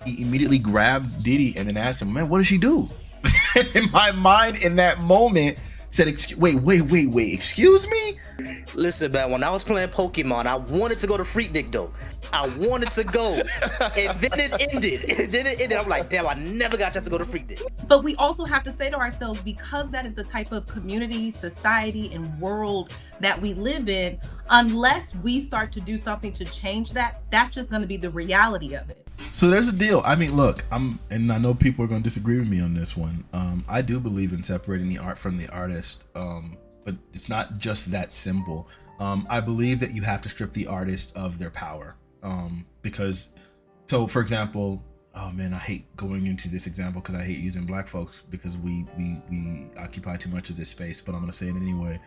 He immediately grabbed Diddy and then asked him, man, what did she do? In my mind, in that moment, said, wait, excuse me? Listen, man, when I was playing Pokemon, I wanted to go to Freaknik though. I wanted to go. And then it ended. I'm like, damn, I never got a chance to go to Freaknik. But we also have to say to ourselves, because that is the type of community, society, and world that we live in, unless we start to do something to change that, that's just going to be the reality of it. So there's a deal. I mean, look, and I know people are going to disagree with me on this one. I do believe in separating the art from the artist, but it's not just that simple. I believe that you have to strip the artist of their power, because, so for example, oh man, I hate going into this example because I hate using black folks because we occupy too much of this space, but I'm going to say it anyway.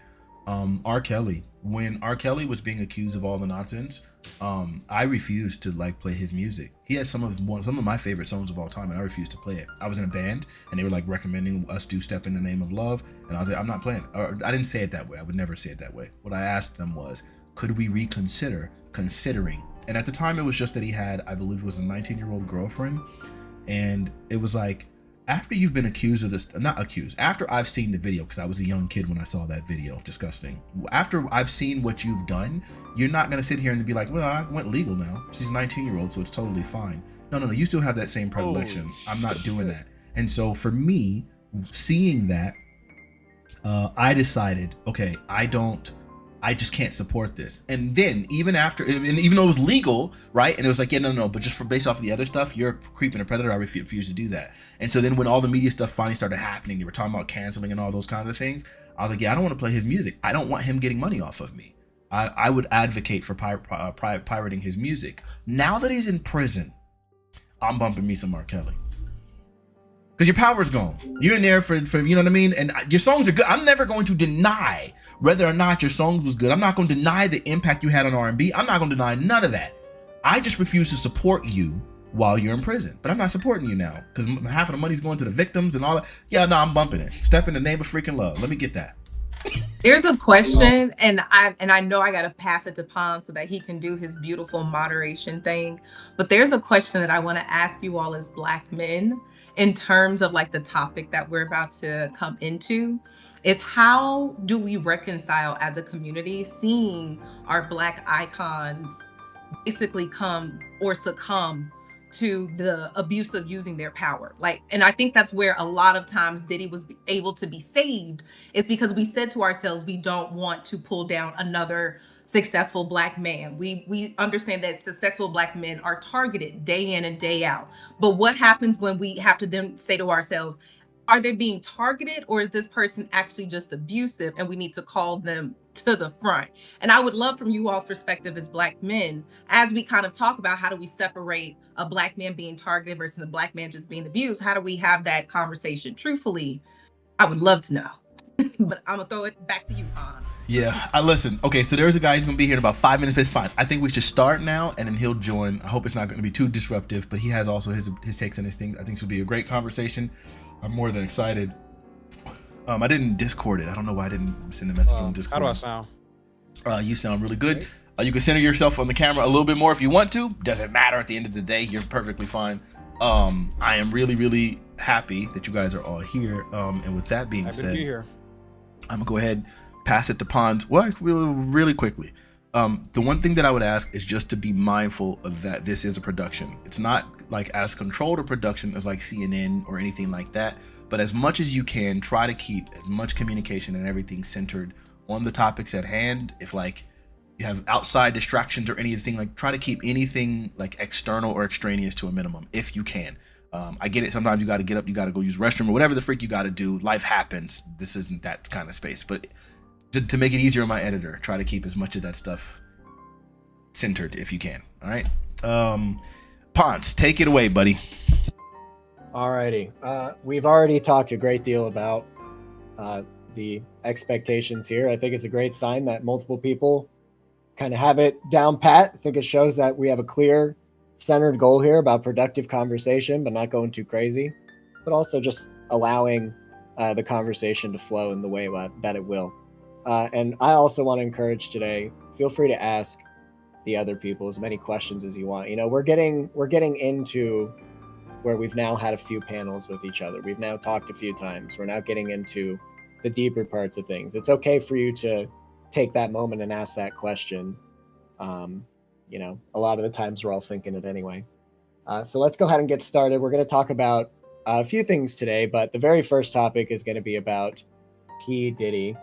R. Kelly, when R. Kelly was being accused of all the nonsense, I refused to like play his music. He had some of my favorite songs of all time, and I refused to play it. I was in a band, and they were like recommending us do "Step in the Name of Love," and I was like, I'm not playing it. Or I didn't say it that way. I would never say it that way. What I asked them was, could we reconsider considering? And at the time, it was just that he had, I believe, it was a 19-year-old girlfriend, and it was like, after you've been accused of this, not accused, after I've seen the video, because I was a young kid when I saw that video, disgusting. After I've seen what you've done, you're not going to sit here and be like, well, I went legal now. She's a 19-year-old, so it's totally fine. No, you still have that same predilection. I'm not doing that. And so for me, seeing that, I decided, okay, I just can't support this. And then even after, and even though it was legal, right? And it was like, yeah, no, but just for based off of the other stuff, you're a creep and a predator. I refuse to do that. And so then when all the media stuff finally started happening, they were talking about canceling and all those kinds of things. I was like, yeah, I don't want to play his music. I don't want him getting money off of me. I would advocate for pirating his music. Now that he's in prison, I'm bumping me some R. Kelly. Because your power's gone. You're in there for you know what I mean? And your songs are good. I'm never going to deny whether or not your songs was good. I'm not going to deny the impact you had on R&B. I'm not going to deny none of that. I just refuse to support you while you're in prison. But I'm not supporting you now because half of the money's going to the victims and all that. Yeah, no, I'm bumping it. Step in the Name of Freaking Love. Let me get that. There's a question, and I know I gotta pass it to Pon so that he can do his beautiful moderation thing. But there's a question that I want to ask you all as Black men in terms of like the topic that we're about to come into, is how do we reconcile as a community seeing our Black icons basically come or succumb to the abuse of using their power? Like, and I think that's where a lot of times Diddy was able to be saved, is because we said to ourselves, we don't want to pull down another successful Black man. We understand that successful Black men are targeted day in and day out. But what happens when we have to then say to ourselves, are they being targeted, or is this person actually just abusive and we need to call them to the front? And I would love from you all's perspective as Black men, as we kind of talk about how do we separate a Black man being targeted versus a Black man just being abused, how do we have that conversation truthfully? I would love to know. But I'm gonna throw it back to you, Hans. Yeah, I listen. Okay, so there's a guy who's gonna be here in about 5 minutes, but it's fine. I think we should start now, and then he'll join. I hope it's not gonna be too disruptive, but he has also his takes and his things. I think this will be a great conversation. I'm more than excited. I didn't Discord it. I don't know why I didn't send the message on Discord. How do I sound? You sound really good. You can center yourself on the camera a little bit more if you want to. Doesn't matter at the end of the day. You're perfectly fine. I am really, really happy that you guys are all here. And with that being said, I'm gonna go ahead, pass it to Pons. Well, really quickly. The one thing that I would ask is just to be mindful of that this is a production. It's not like as controlled a production as like CNN or anything like that. But as much as you can, try to keep as much communication and everything centered on the topics at hand. If like you have outside distractions or anything, like try to keep anything like external or extraneous to a minimum if you can. I get it. Sometimes you got to get up, you got to go use the restroom or whatever the freak you got to do. Life happens. This isn't that kind of space. But to make it easier on my editor, try to keep as much of that stuff centered if you can. All right. Ponce, take it away, buddy. Alrighty. We've already talked a great deal about the expectations here. I think it's a great sign that multiple people kind of have it down pat. I think it shows that we have a clear, centered goal here about productive conversation, but not going too crazy, but also just allowing the conversation to flow in the way that it will. And I also want to encourage today, feel free to ask the other people as many questions as you want. You know, we're getting into where we've now had a few panels with each other. We've now talked a few times. We're now getting into the deeper parts of things. It's okay for you to take that moment and ask that question. You know, a lot of the times we're all thinking it anyway. So let's go ahead and get started. We're going to talk about a few things today, but the very first topic is going to be about P Diddy.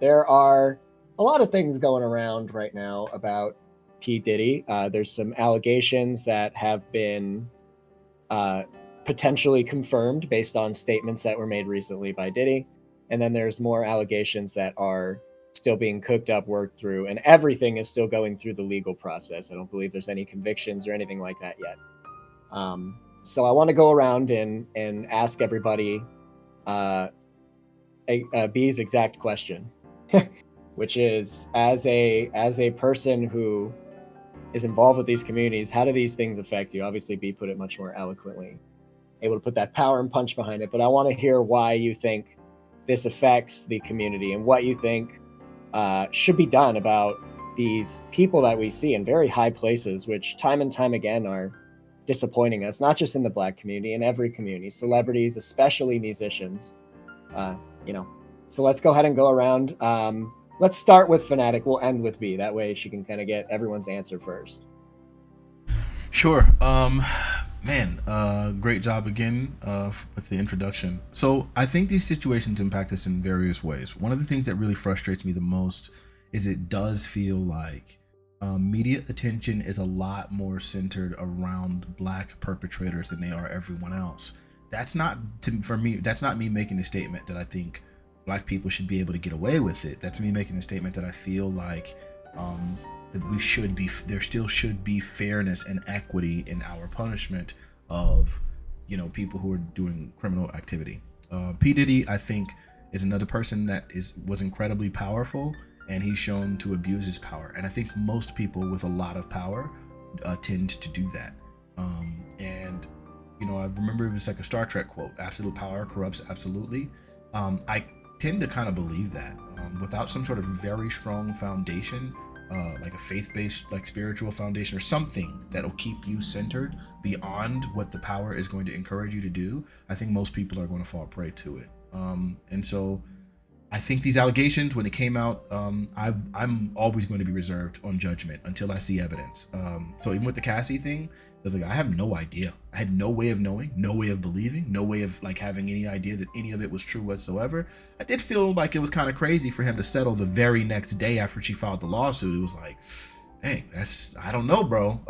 There are a lot of things going around right now about P Diddy. There's some allegations that have been potentially confirmed based on statements that were made recently by Diddy. And then there's more allegations that are still being cooked up, worked through, and everything is still going through the legal process. I don't believe there's any convictions or anything like that yet. So I want to go around and ask everybody B's exact question, which is, as a person who is involved with these communities, how do these things affect you? Obviously, B put it much more eloquently, able to put that power and punch behind it. But I want to hear why you think this affects the community and what you think should be done about these people that we see in very high places, which time and time again are disappointing us, not just in the Black community, in every community, celebrities, especially musicians. You know, so let's go ahead and go around. Let's start with Fanatiq. We'll end with B. That way she can kind of get everyone's answer first. Sure. Great job again with the introduction. So I think these situations impact us in various ways. One of the things that really frustrates me the most is it does feel like media attention is a lot more centered around Black perpetrators than they are everyone else. That's not for me. That's not me making a statement that I think Black people should be able to get away with it. That's me making a statement that I feel like that we should be. There still should be fairness and equity in our punishment of, you know, people who are doing criminal activity. P Diddy, I think, is another person that was incredibly powerful, and he's shown to abuse his power. And I think most people with a lot of power tend to do that. And you know, I remember it was like a Star Trek quote: "Absolute power corrupts absolutely." I tend to kind of believe that without some sort of very strong foundation, like a faith-based, like spiritual foundation or something that'll keep you centered beyond what the power is going to encourage you to do, I think most people are going to fall prey to it. And so I think these allegations, when it came out, I'm always going to be reserved on judgment until I see evidence. So even with the Cassie thing, I was like, I have no idea. I had no way of knowing, no way of believing, no way of like having any idea that any of it was true whatsoever. I did feel like it was kind of crazy for him to settle the very next day after she filed the lawsuit. It was like, hey, I don't know, bro.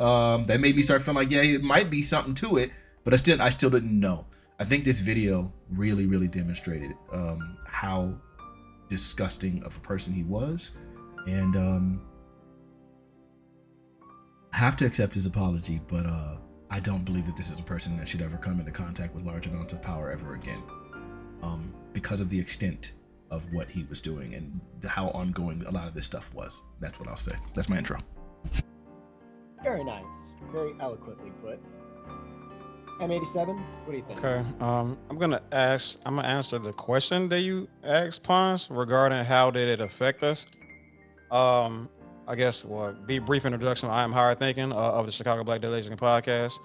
That made me start feeling like, yeah, it might be something to it, but I still didn't know. I think this video really, really demonstrated how disgusting of a person he was, and have to accept his apology, but I don't believe that this is a person that should ever come into contact with large amounts of power ever again, because of the extent of what he was doing and how ongoing a lot of this stuff was. That's what I'll say. That's my intro. Very nice, very eloquently put. M87, what do you think? Okay. I'm gonna answer the question that you asked, Pons, regarding how did it affect us. I guess be brief introduction. I am Howard Thinking of the Chicago Black Delegation podcast.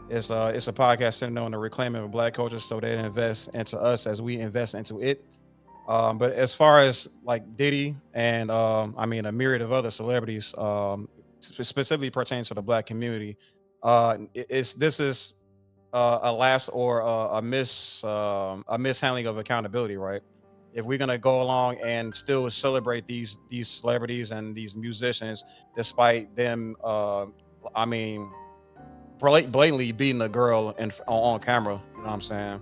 It's a podcast centered on the reclaiming of Black culture, so they invest into us as we invest into it. But as far as like Diddy and I mean a myriad of other celebrities, specifically pertaining to the Black community, this is a lapse or a mishandling of accountability, right? If we're gonna go along and still celebrate these celebrities and these musicians, despite them, I mean, blatantly beating a girl on camera, you know what I'm saying?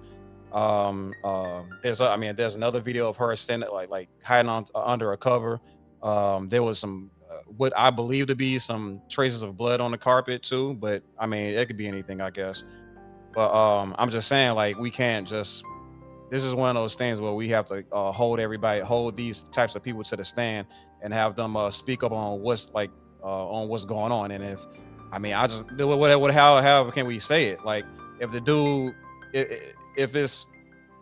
There's another video of her standing like hiding on under a cover. There was some what I believe to be some traces of blood on the carpet too, but I mean it could be anything, I guess. But I'm just saying, like, we can't just. This is one of those things where we have to hold these types of people to the stand, and have them speak up on what's going on. And if, I mean, I just however can we say it? Like, if the dude, if it's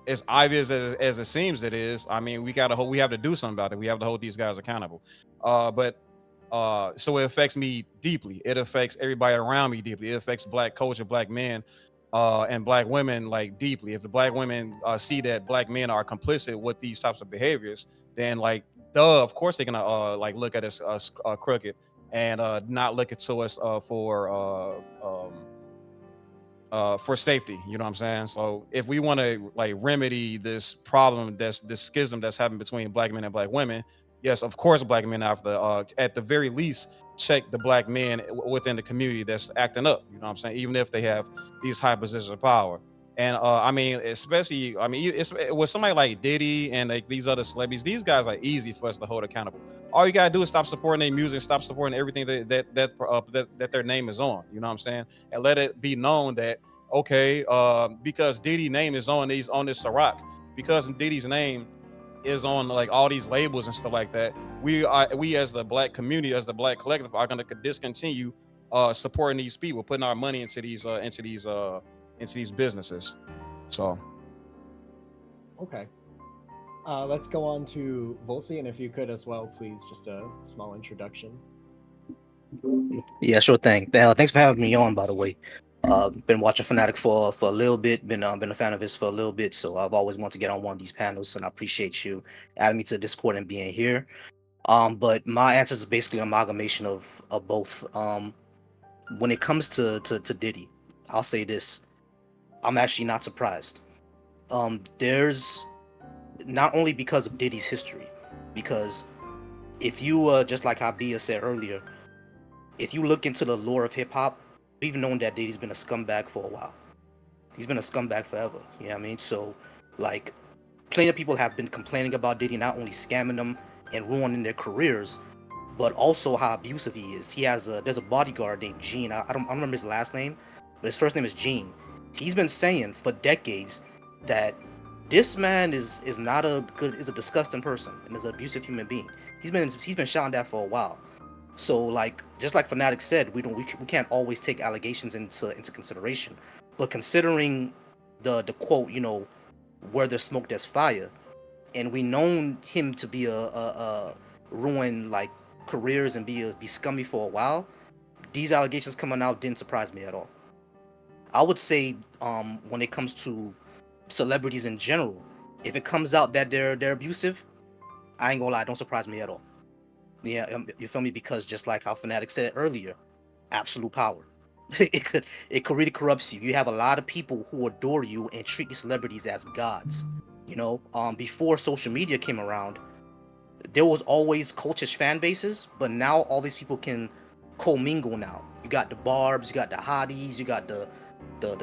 as obvious as it seems it is, I mean, we have to do something about it. We have to hold these guys accountable. But so it affects me deeply. It affects everybody around me deeply. It affects black culture, black men, and black women like deeply. If the black women see that black men are complicit with these types of behaviors, then like, duh, of course they're gonna like look at us crooked and not look to us for safety. You know what I'm saying? So if we want to like remedy this problem, that's this schism that's happening between black men and black women, yes, of course, black men have to, at the very least, check the black men within the community that's acting up. You know what I'm saying? Even if they have these high positions of power. And I mean, especially, I mean, it's with somebody like Diddy and like these other celebrities. These guys are easy for us to hold accountable. All you gotta do is stop supporting their music, stop supporting everything that their name is on. You know what I'm saying? And let it be known that okay, because Diddy's name is on this Ciroc, because Diddy's name is on like all these labels and stuff like that. We as the black community, as the black collective, are gonna discontinue supporting these people, putting our money into these businesses. So Okay. Let's go on to Volsi, and if you could as well, please, just a small introduction. Yeah, sure thing. Thanks for having me on, by the way. Been watching Fanatiq for a little bit. Been a fan of his for a little bit. So I've always wanted to get on one of these panels, and I appreciate you adding me to Discord and being here. But my answer is basically an amalgamation of both. When it comes to Diddy, I'll say this: I'm actually not surprised. There's not only because of Diddy's history, because if you just like how Bia said earlier, if you look into the lore of hip hop, we've known that Diddy's been a scumbag for a while. He's been a scumbag forever. You know what I mean? So, like, plenty of people have been complaining about Diddy not only scamming them and ruining their careers, but also how abusive he is. There's a bodyguard named Gene. I don't remember his last name, but his first name is Gene. He's been saying for decades that this man is a disgusting person and is an abusive human being. He's been shouting that for a while. So like just like Fanatiq said, we can't always take allegations into consideration. But considering the quote, where there's smoke there's fire, and we known him to be a ruin like careers and be scummy for a while, these allegations coming out didn't surprise me at all. I would say when it comes to celebrities in general, if it comes out that they're abusive, I ain't gonna lie, don't surprise me at all. Yeah, you feel me? Because just like how Fanatiq said earlier, absolute power. It could really corrupts you. You have a lot of people who adore you and treat these celebrities as gods. Before social media came around, there was always cultish fan bases, but now all these people can commingle now. You got the Barbs, you got the Hotties, you got the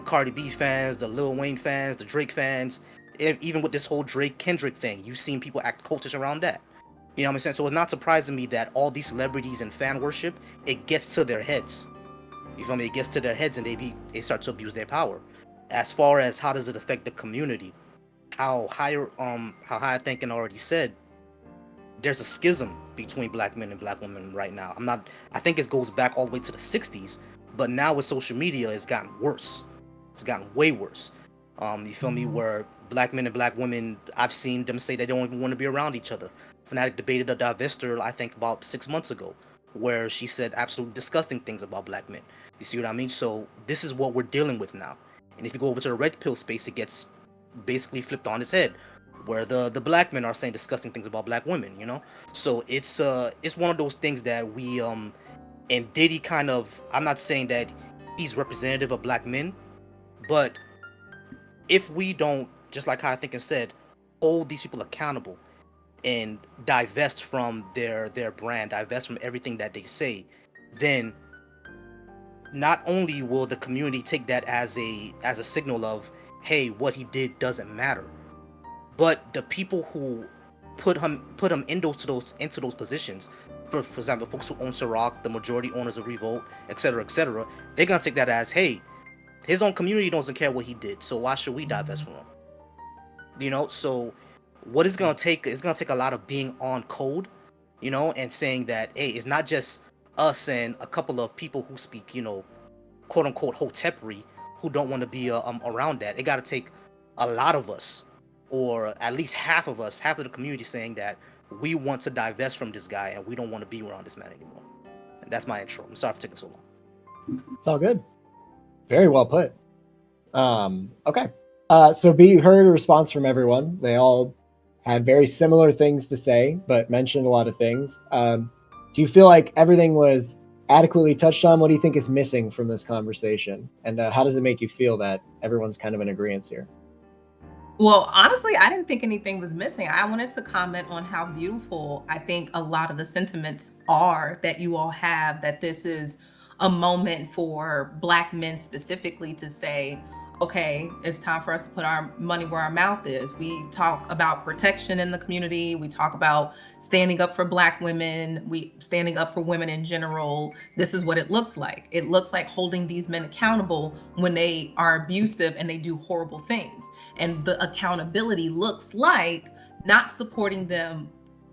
Cardi B fans, the Lil Wayne fans, the Drake fans. Even with this whole Drake Kendrick thing, you've seen people act cultish around that. You know what I'm saying? So it's not surprising me that all these celebrities and fan worship, it gets to their heads. You feel me? It gets to their heads and they start to abuse their power. As far as how does it affect the community, how high thinking already said, there's a schism between black men and black women right now. I think it goes back all the way to the 60s, but now with social media it's gotten worse. It's gotten way worse. You feel me? Where black men and black women, I've seen them say they don't even want to be around each other. Fanatiq debated a divester, I think about 6 months ago, where she said absolute disgusting things about black men. You see what I mean? So this is what we're dealing with now. And if you go over to the red pill space, it gets basically flipped on its head, where the black men are saying disgusting things about black women. So it's one of those things that we and Diddy kind of, I'm not saying that he's representative of black men, but if we don't, just like how I think I said, hold these people accountable and divest from their brand, divest from everything that they say, then not only will the community take that as a signal of, hey, what he did doesn't matter, but the people who put him into those positions, for example, folks who own Ciroc, the majority owners of Revolt, etc., they're gonna take that as, hey, his own community doesn't care what he did, so why should we divest from him? So what it's gonna take is gonna take a lot of being on code, and saying that, hey, it's not just us and a couple of people who speak, quote unquote hotepery, who don't want to be around that. It gotta take a lot of us or at least half of us, half of the community saying that we want to divest from this guy and we don't want to be around this man anymore. And that's my intro. I'm sorry for taking so long. It's all good. Very well put. Okay. So B, you heard a response from everyone. They all had very similar things to say, but mentioned a lot of things. Do you feel like everything was adequately touched on? What do you think is missing from this conversation? And how does it make you feel that everyone's kind of in agreement here? Well, honestly, I didn't think anything was missing. I wanted to comment on how beautiful I think a lot of the sentiments are that you all have, that this is a moment for Black men specifically to say, okay, it's time for us to put our money where our mouth is. We talk about protection in the community. We talk about standing up for Black women. We standing up for women in general. This is what it looks like. It looks like holding these men accountable when they are abusive and they do horrible things. And the accountability looks like not supporting them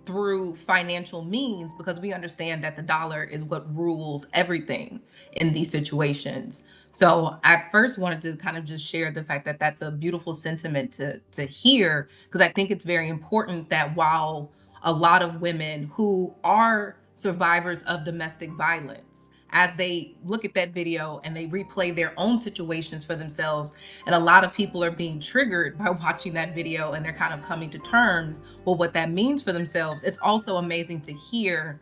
through financial means, because we understand that the dollar is what rules everything in these situations. So I first wanted to kind of just share the fact that that's a beautiful sentiment to hear, because I think it's very important that while a lot of women who are survivors of domestic violence, as they look at that video and they replay their own situations for themselves, and a lot of people are being triggered by watching that video and they're kind of coming to terms with what that means for themselves. It's also amazing to hear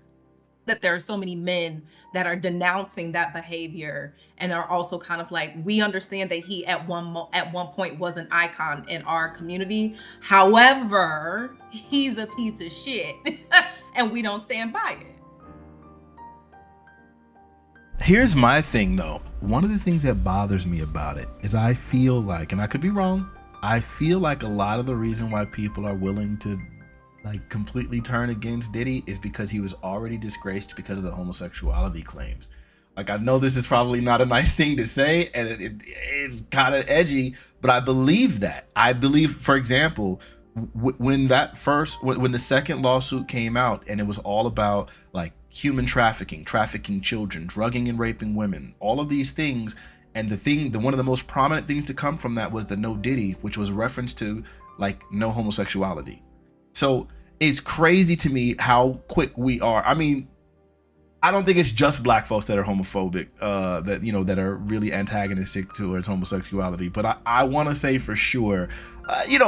that there are so many men that are denouncing that behavior and are also kind of like, we understand that he at one point was an icon in our community. However, he's a piece of shit and we don't stand by it. Here's my thing though. One of the things that bothers me about it is I feel like, and I could be wrong, I feel like a lot of the reason why people are willing to like completely turn against Diddy is because he was already disgraced because of the homosexuality claims. Like, I know this is probably not a nice thing to say, and it's kind of edgy, but I believe that. I believe, for example, when the second lawsuit came out, and it was all about like human trafficking, trafficking children, drugging and raping women, all of these things, and one of the most prominent things to come from that was the No Diddy, which was a reference to like no homosexuality. So it's crazy to me how quick we are. I mean, I don't think it's just Black folks that are homophobic, that are really antagonistic towards homosexuality. But I want to say for sure,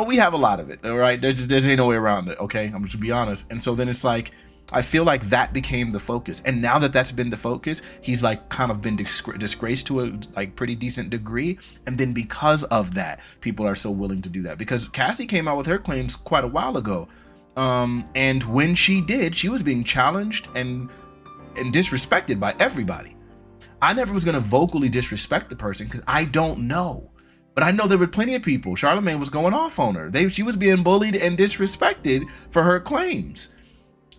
we have a lot of it. All right, there's ain't no way around it. Okay, I'm just to be honest. And so then it's like, I feel like that became the focus. And now that that's been the focus, he's like kind of been disgraced to a like pretty decent degree. And then because of that, people are so willing to do that. Because Cassie came out with her claims quite a while ago. And when she did, she was being challenged and disrespected by everybody. I never was going to vocally disrespect the person because I don't know. But I know there were plenty of people. Charlamagne was going off on her. She was being bullied and disrespected for her claims.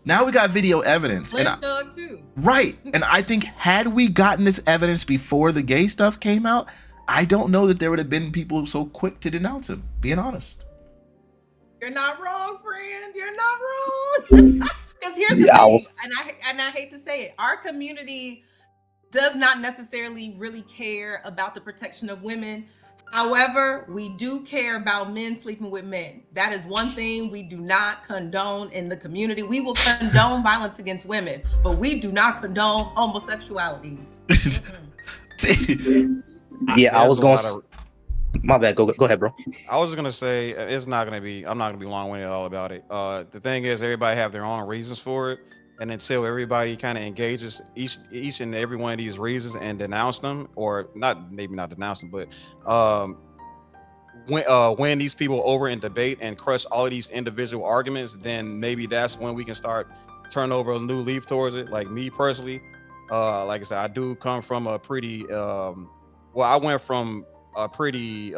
Now we got video evidence. Too. Right. And I think had we gotten this evidence before the gay stuff came out, I don't know that there would have been people so quick to denounce him, being honest. You're not wrong, friend. You're not wrong. Because here's the thing, and I hate to say it, our community does not necessarily really care about the protection of women. However, we do care about men sleeping with men. That is one thing we do not condone in the community. We will condone violence against women, but we do not condone homosexuality. Yeah, I was going to... My bad. Go ahead, bro. I was gonna say I'm not gonna be long-winded all about it. The thing is, everybody have their own reasons for it, and until everybody kind of engages each and every one of these reasons and denounce them, or maybe not denounce them, but when these people over in debate and crush all of these individual arguments, then maybe that's when we can start turn over a new leaf towards it. Like me personally, like I said, I do come from a pretty I went from a pretty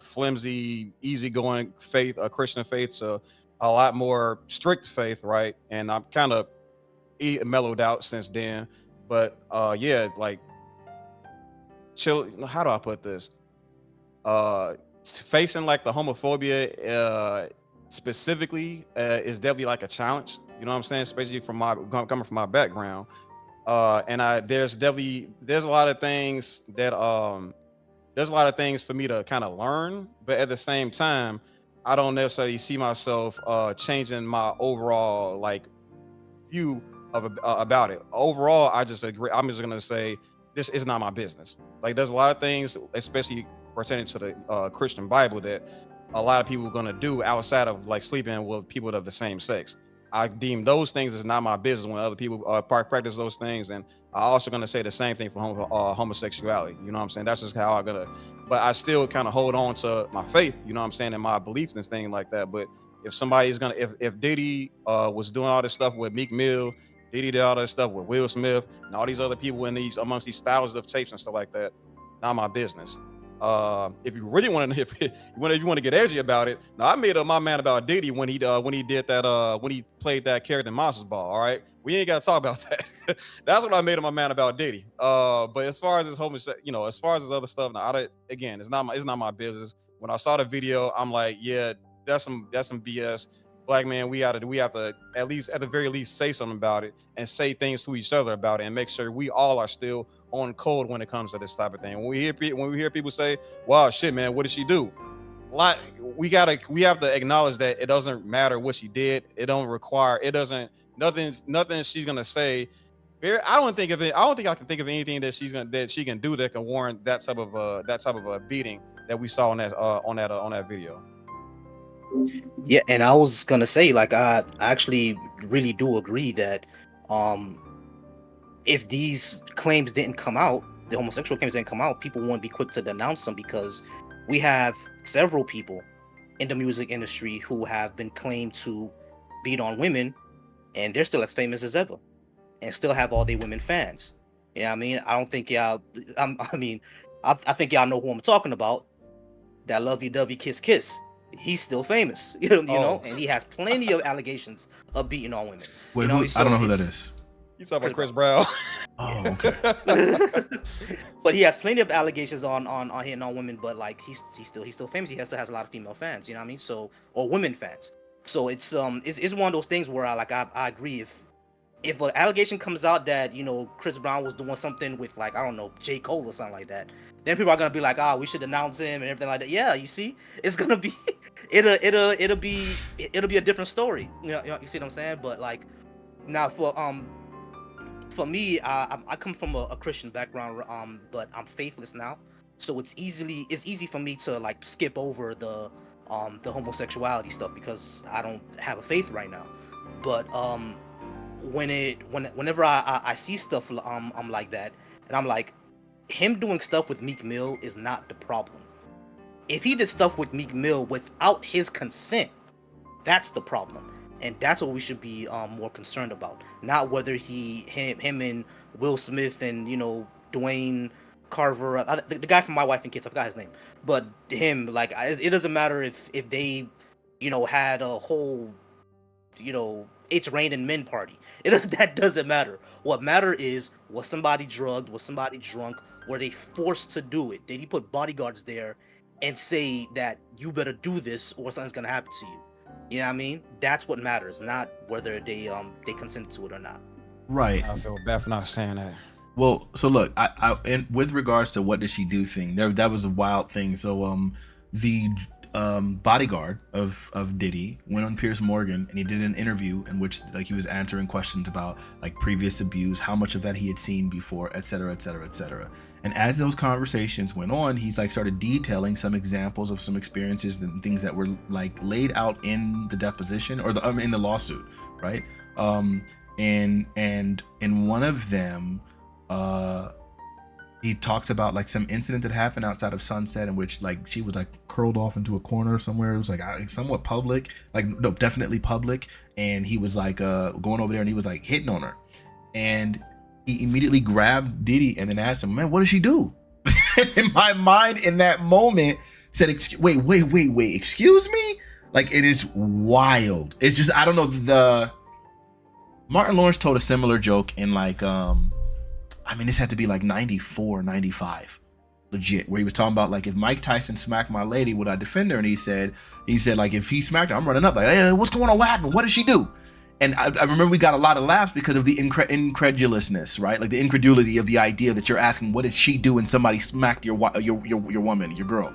flimsy, easygoing faith, a Christian faith, to a lot more strict faith, right? And I'm kind of mellowed out since then. But yeah, like chill. How do I put this? Facing like the homophobia specifically is definitely like a challenge. You know what I'm saying? Especially coming from my background. And there's a lot of things that there's a lot of things for me to kind of learn, but at the same time, I don't necessarily see myself changing my overall like view of about it. Overall, I just agree. I'm just gonna say this is not my business. Like, there's a lot of things, especially pertaining to the Christian Bible, that a lot of people are gonna do outside of like sleeping with people of the same sex. I deem those things as not my business when other people practice those things, and I also gonna say the same thing for homosexuality. You know what I'm saying? That's just how I'm gonna. But I still kind of hold on to my faith. You know what I'm saying, and my beliefs and things like that. But if somebody's gonna, if Diddy was doing all this stuff with Meek Mill, Diddy did all that stuff with Will Smith and all these other people in these amongst these thousands of tapes and stuff like that, not my business. If you really want to, if you want to get edgy about it, now I made up my man about Diddy when he did that when he played that character in Monsters Ball. All right, we ain't got to talk about that. That's what I made up my man about Diddy. But as far as his as far as his other stuff, now again, it's not my business. When I saw the video, I'm like, yeah, that's some BS. Black man, we have to at the very least say something about it and say things to each other about it and make sure we all are still on code when it comes to this type of thing. When we hear people say, "Wow, shit, man, what did she do?" Like, we have to acknowledge that it doesn't matter what she did. It doesn't nothing she's gonna say. I don't think I can think of anything that she can do that can warrant that type of a beating that we saw on that video. Yeah, and I was gonna say, like, I actually really do agree that if these claims didn't come out, the homosexual claims didn't come out, people wouldn't be quick to denounce them, because we have several people in the music industry who have been claimed to beat on women, and they're still as famous as ever and still have all their women fans. You know what I mean? I don't think y'all I think y'all know who I'm talking about. That lovey-dovey kiss. He's still famous, you know, and he has plenty of allegations of beating on women. Wait, you know, I don't know who that is. You talking about Chris Brown? Oh, okay. But he has plenty of allegations on hitting on women, but like he's still famous. He still has a lot of female fans, you know what I mean? So, or women fans. So it's one of those things where I agree, if an allegation comes out that, you know, Chris Brown was doing something with, like, I don't know, J. Cole or something like that, then people are gonna be like, we should announce him and everything like that. Yeah, you see, it's gonna be it'll be a different story. You see what I'm saying? But like, now for me, I come from a Christian background, but I'm faithless now, so it's easy for me to like skip over the homosexuality stuff because I don't have a faith right now. But whenever I see stuff I'm like that, and I'm like, him doing stuff with Meek Mill is not the problem. If he did stuff with Meek Mill without his consent, that's the problem. And that's what we should be more concerned about. Not whether him and Will Smith and, you know, Dwayne Carver, the guy from My Wife and Kids, I forgot his name. But him, like, it doesn't matter if they, you know, had a whole, you know, It's Raining Men party. That doesn't matter. What matters is, was somebody drugged? Was somebody drunk? Were they forced to do it? Did he put bodyguards there and say that you better do this or something's gonna happen to you? You know what I mean? That's what matters, not whether they consent to it or not. Right. I feel bad for not saying that. Well, so look, I and with regards to what did she do thing, that was a wild thing. So the bodyguard of Diddy went on Piers Morgan and he did an interview in which, like, he was answering questions about like previous abuse, how much of that he had seen before, etc., etc., etc. And as those conversations went on, he's like started detailing some examples of some experiences and things that were like laid out in the deposition or in the lawsuit, right? And in one of them, he talks about like some incident that happened outside of Sunset in which like she was like curled off into a corner somewhere. It was like somewhat public, like, no, definitely public. And he was like going over there and he was like hitting on her. And he immediately grabbed Diddy and then asked him, man, what did she do? In my mind in that moment said, wait, excuse me? Like, it is wild. It's just, I don't know. Martin Lawrence told a similar joke in like, I mean, this had to be like 94, 95, legit, where he was talking about like, if Mike Tyson smacked my lady, would I defend her? And he said like, if he smacked her, I'm running up like, hey, what's going on? What happened? What did she do? And I remember we got a lot of laughs because of the incredulousness, right? Like the incredulity of the idea that you're asking, what did she do when somebody smacked your woman, your girl?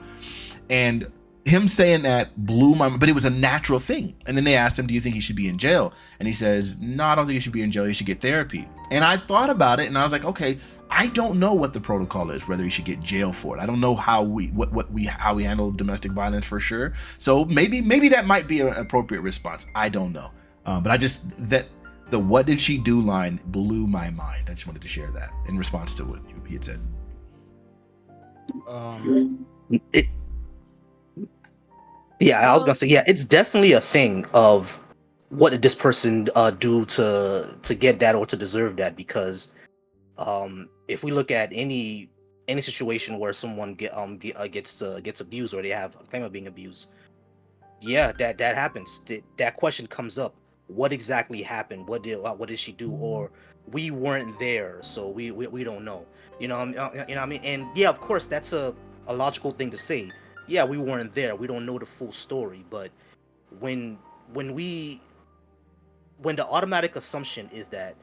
And him saying that blew my mind, but it was a natural thing. And then they asked him, do you think he should be in jail? And he says, no, I don't think he should be in jail. He should get therapy. And I thought about it and I was like, okay, I don't know what the protocol is, whether he should get jail for it. I don't know how we handle domestic violence for sure. So maybe that might be an appropriate response. I don't know. But I just, the what did she do line blew my mind. I just wanted to share that in response to what he had said. Yeah, I was gonna say, yeah, it's definitely a thing of what did this person do to get that or to deserve that, because if we look at any situation where someone gets abused or they have a claim of being abused, yeah, that happens. That question comes up: what exactly happened? What did she do? Or we weren't there, so we don't know. You know, you know what I mean? And yeah, of course, that's a logical thing to say. Yeah, we weren't there. We don't know the full story. But when the automatic assumption is that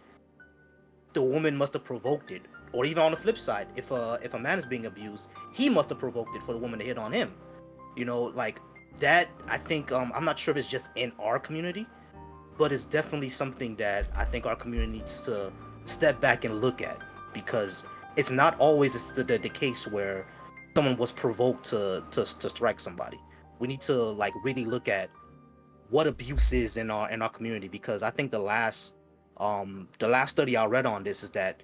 the woman must have provoked it, or even on the flip side, if a man is being abused, he must have provoked it for the woman to hit on him. You know, like that. I think I'm not sure if it's just in our community, but it's definitely something that I think our community needs to step back and look at, because it's not always the case where someone was provoked to strike somebody. We need to like really look at what abuse is in our community, because I think the last study I read on this is that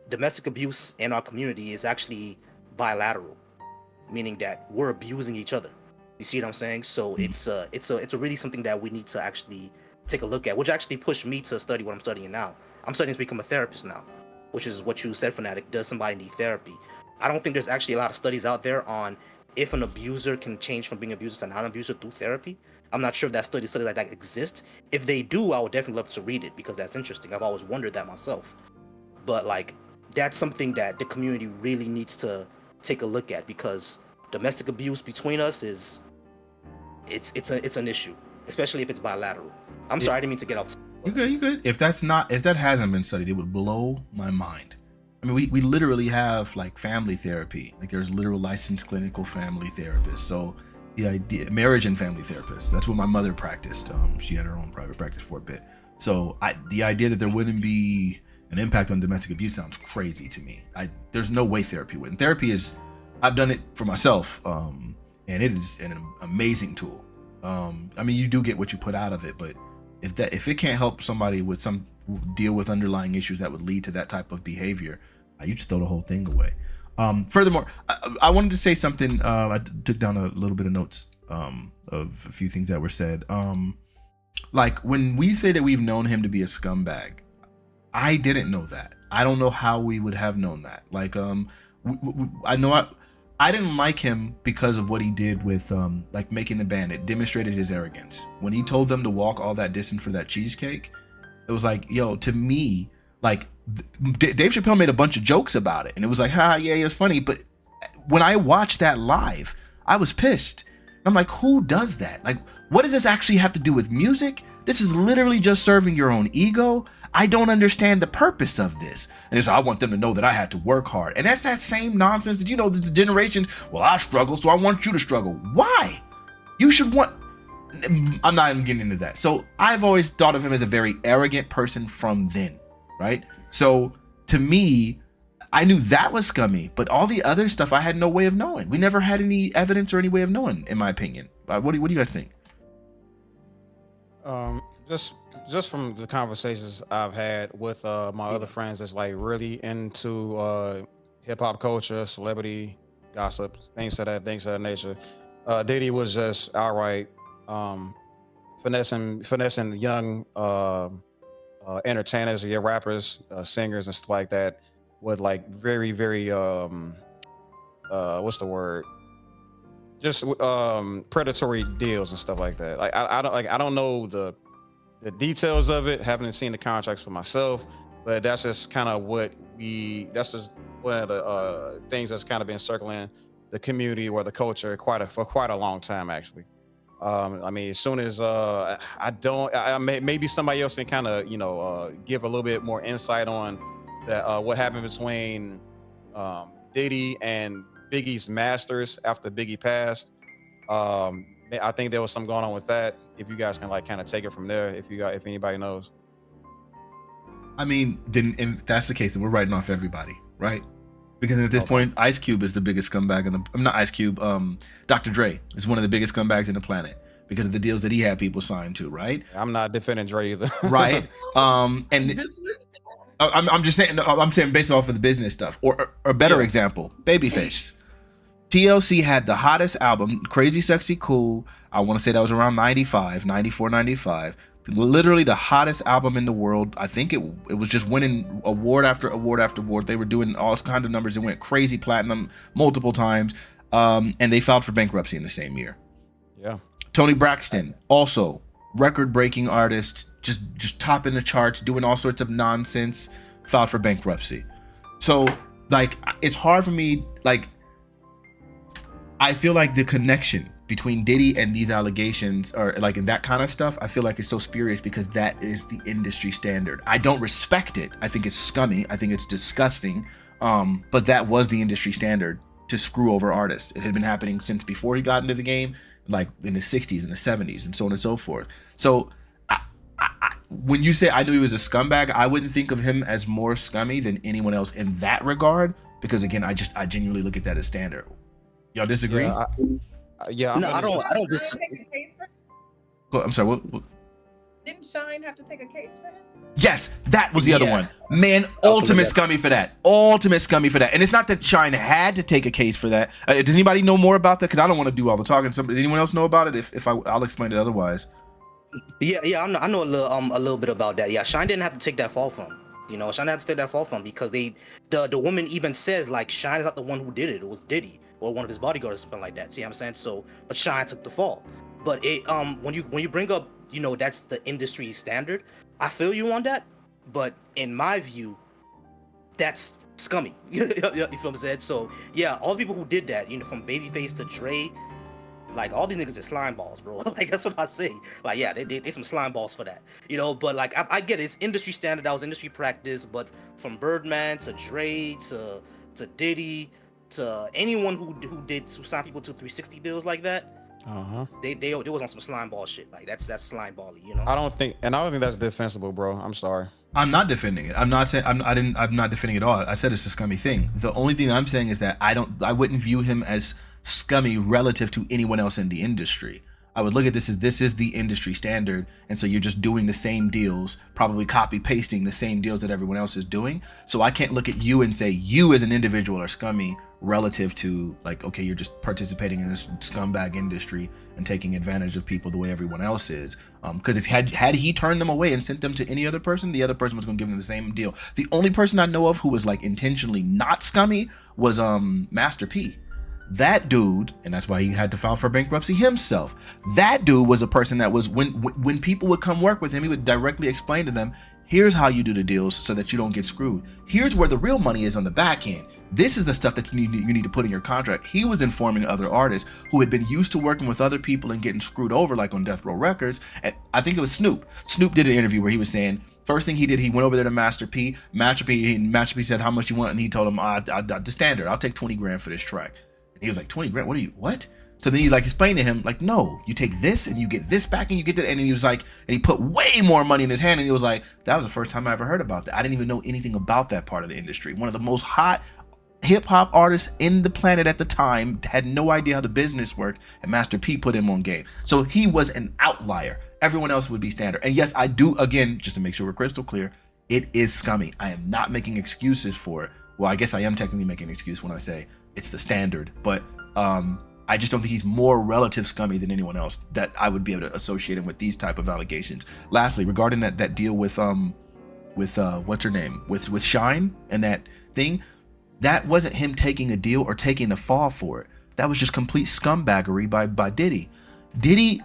domestic abuse in our community is actually bilateral, meaning that we're abusing each other. You see what I'm saying? So it's a really something that we need to actually take a look at, which actually pushed me to study what I'm studying now. I'm studying to become a therapist now, which is what you said, Fanatic. Does somebody need therapy? I don't think there's actually a lot of studies out there on if an abuser can change from being abuser to non-abuser through therapy. I'm not sure if studies like that exist. If they do, I would definitely love to read it, because that's interesting. I've always wondered that myself. But like, that's something that the community really needs to take a look at, because domestic abuse between us is it's an issue, especially if it's bilateral. I'm sorry, I didn't mean to get off. You good. If that hasn't been studied, it would blow my mind. I mean, we literally have like family therapy. Like there's literal licensed clinical family therapists. So the idea, marriage and family therapists, that's what my mother practiced. She had her own private practice for a bit. So the idea that there wouldn't be an impact on domestic abuse sounds crazy to me. There's no way therapy wouldn't. Therapy is, I've done it for myself, and it is an amazing tool. I mean, you do get what you put out of it, but if it can't help somebody with some deal with underlying issues that would lead to that type of behavior, you just throw the whole thing away. Furthermore, I wanted to say something. I took down a little bit of notes of a few things that were said. Like when we say that we've known him to be a scumbag, I didn't know that. I don't know how we would have known that. Like, I know I didn't like him because of what he did with like making the band. It demonstrated his arrogance. When he told them to walk all that distance for that cheesecake, it was like, yo, to me, like Dave Chappelle made a bunch of jokes about it, and it was like, yeah, it was funny. But when I watched that live, I was pissed. I'm like, who does that? Like, what does this actually have to do with music? This is literally just serving your own ego. I don't understand the purpose of this. And so I want them to know that I had to work hard. And that's that same nonsense that, you know, the generations, well, I struggle, so I want you to struggle. Why? You should want, I'm not even getting into that. So I've always thought of him as a very arrogant person from then, right? So to me, I knew that was scummy, but all the other stuff I had no way of knowing. We never had any evidence or any way of knowing, in my opinion. What do you guys think? Just from the conversations I've had with my other friends that's like really into hip hop culture, celebrity gossip, things of that nature. Diddy was just outright finessing young entertainers or your rappers, singers and stuff like that with like very, very what's the word? Just predatory deals and stuff like that. Like I don't know the details of it, haven't seen the contracts for myself, but that's just kind of that's just one of the things that's kind of been circling the community or the culture for quite a long time, actually. I mean, as soon as maybe somebody else can kind of give a little bit more insight on that what happened between Diddy and Biggie's masters after Biggie passed. I think there was some going on with that. If you guys can like kind of take it from there, if anybody knows. I mean, then if that's the case, then we're writing off everybody, right? Because at this point, Ice Cube is the biggest scumbag in the. I'm not Ice Cube. Dr. Dre is one of the biggest scumbags in the planet because of the deals that he had people signed to, right? I'm not defending Dre either. Right. And I'm just saying. I'm saying based off of the business stuff, or a better example, Babyface. TLC had the hottest album, Crazy Sexy Cool. I want to say that was around 95, 94, 95. Literally the hottest album in the world. I think it was just winning award after award after award. They were doing all kinds of numbers. It went crazy platinum multiple times. And they filed for bankruptcy in the same year. Yeah. Tony Braxton, also record-breaking artist, just topping the charts, doing all sorts of nonsense, filed for bankruptcy. So, like, it's hard for me, like, I feel like the connection between Diddy and these allegations, or like in that kind of stuff, I feel like it's so spurious because that is the industry standard. I don't respect it. I think it's scummy. I think it's disgusting. But that was the industry standard to screw over artists. It had been happening since before he got into the game, like in the 60s and the 70s and so on and so forth. So when you say I knew he was a scumbag, I wouldn't think of him as more scummy than anyone else in that regard, because again, I genuinely look at that as standard. Y'all disagree? Yeah, I don't disagree. Well, I'm sorry. What? Didn't Shine have to take a case for him? Yes, that was the other one. Man, ultimate scummy for that. Ultimate scummy for that. And it's not that Shine had to take a case for that. Does anybody know more about that? Because I don't want to do all the talking. Does anyone else know about it? If I'll explain it otherwise. Yeah, I know a little bit about that. Yeah, Shine didn't have to take that fall from. You know, Shine had to take that fall from because the woman even says like Shine is not the one who did it. It was Diddy or one of his bodyguards or something like that. See what I'm saying? So, but Shine took the fall. But it when you bring up, you know, that's the industry standard, I feel you on that. But in my view, that's scummy. You feel what I'm saying? So yeah, all the people who did that, you know, from Babyface to Dre, like all these niggas are slime balls, bro. Like that's what I say. Like yeah, they some slime balls for that, you know. But like I get it. It's industry standard. That was industry practice. But from Birdman to Dre to Diddy to anyone who signed people to 360 deals like that, they was on some slime ball shit. Like that's slime bally, you know. I don't think that's defensible, bro. I'm sorry. I'm not defending it. I'm not saying I'm not defending it at all. I said it's a scummy thing. The only thing I'm saying is that I wouldn't view him as scummy relative to anyone else in the industry. I would look at this is the industry standard, and so you're just doing the same deals, probably copy pasting the same deals that everyone else is doing. So I can't look at you and say you as an individual are scummy relative to like, okay, you're just participating in this scumbag industry and taking advantage of people the way everyone else is. Because if had he turned them away and sent them to any other person, the other person was going to give them the same deal. The only person I know of who was like intentionally not scummy was Master P. That dude, and that's why he had to file for bankruptcy himself. That dude was a person that was, when people would come work with him, he would directly explain to them, here's how you do the deals so that you don't get screwed. Here's where the real money is on the back end. This is the stuff that you need to put in your contract. He was informing other artists who had been used to working with other people and getting screwed over, like on Death Row Records. And I think it was Snoop. Snoop did an interview where he was saying, first thing he did, he went over there to Master P. Master P said, how much you want? And he told him, the standard, I'll take 20 grand for this track. He was like, 20 grand, what? So then he like explained to him, like, no, you take this and you get this back and you get that. And he was like, and he put way more money in his hand. And he was like, that was the first time I ever heard about that. I didn't even know anything about that part of the industry. One of the most hot hip hop artists in the planet at the time had no idea how the business worked. And Master P put him on game. So he was an outlier. Everyone else would be standard. And yes, I do, again, just to make sure we're crystal clear, it is scummy. I am not making excuses for it. Well, I guess I am technically making an excuse when I say it's the standard, but I just don't think he's more relative scummy than anyone else that I would be able to associate him with these type of allegations. Lastly, regarding that deal with what's her name, with Shine and that thing, that wasn't him taking a deal or taking the fall for it. That was just complete scumbaggery by Diddy. Diddy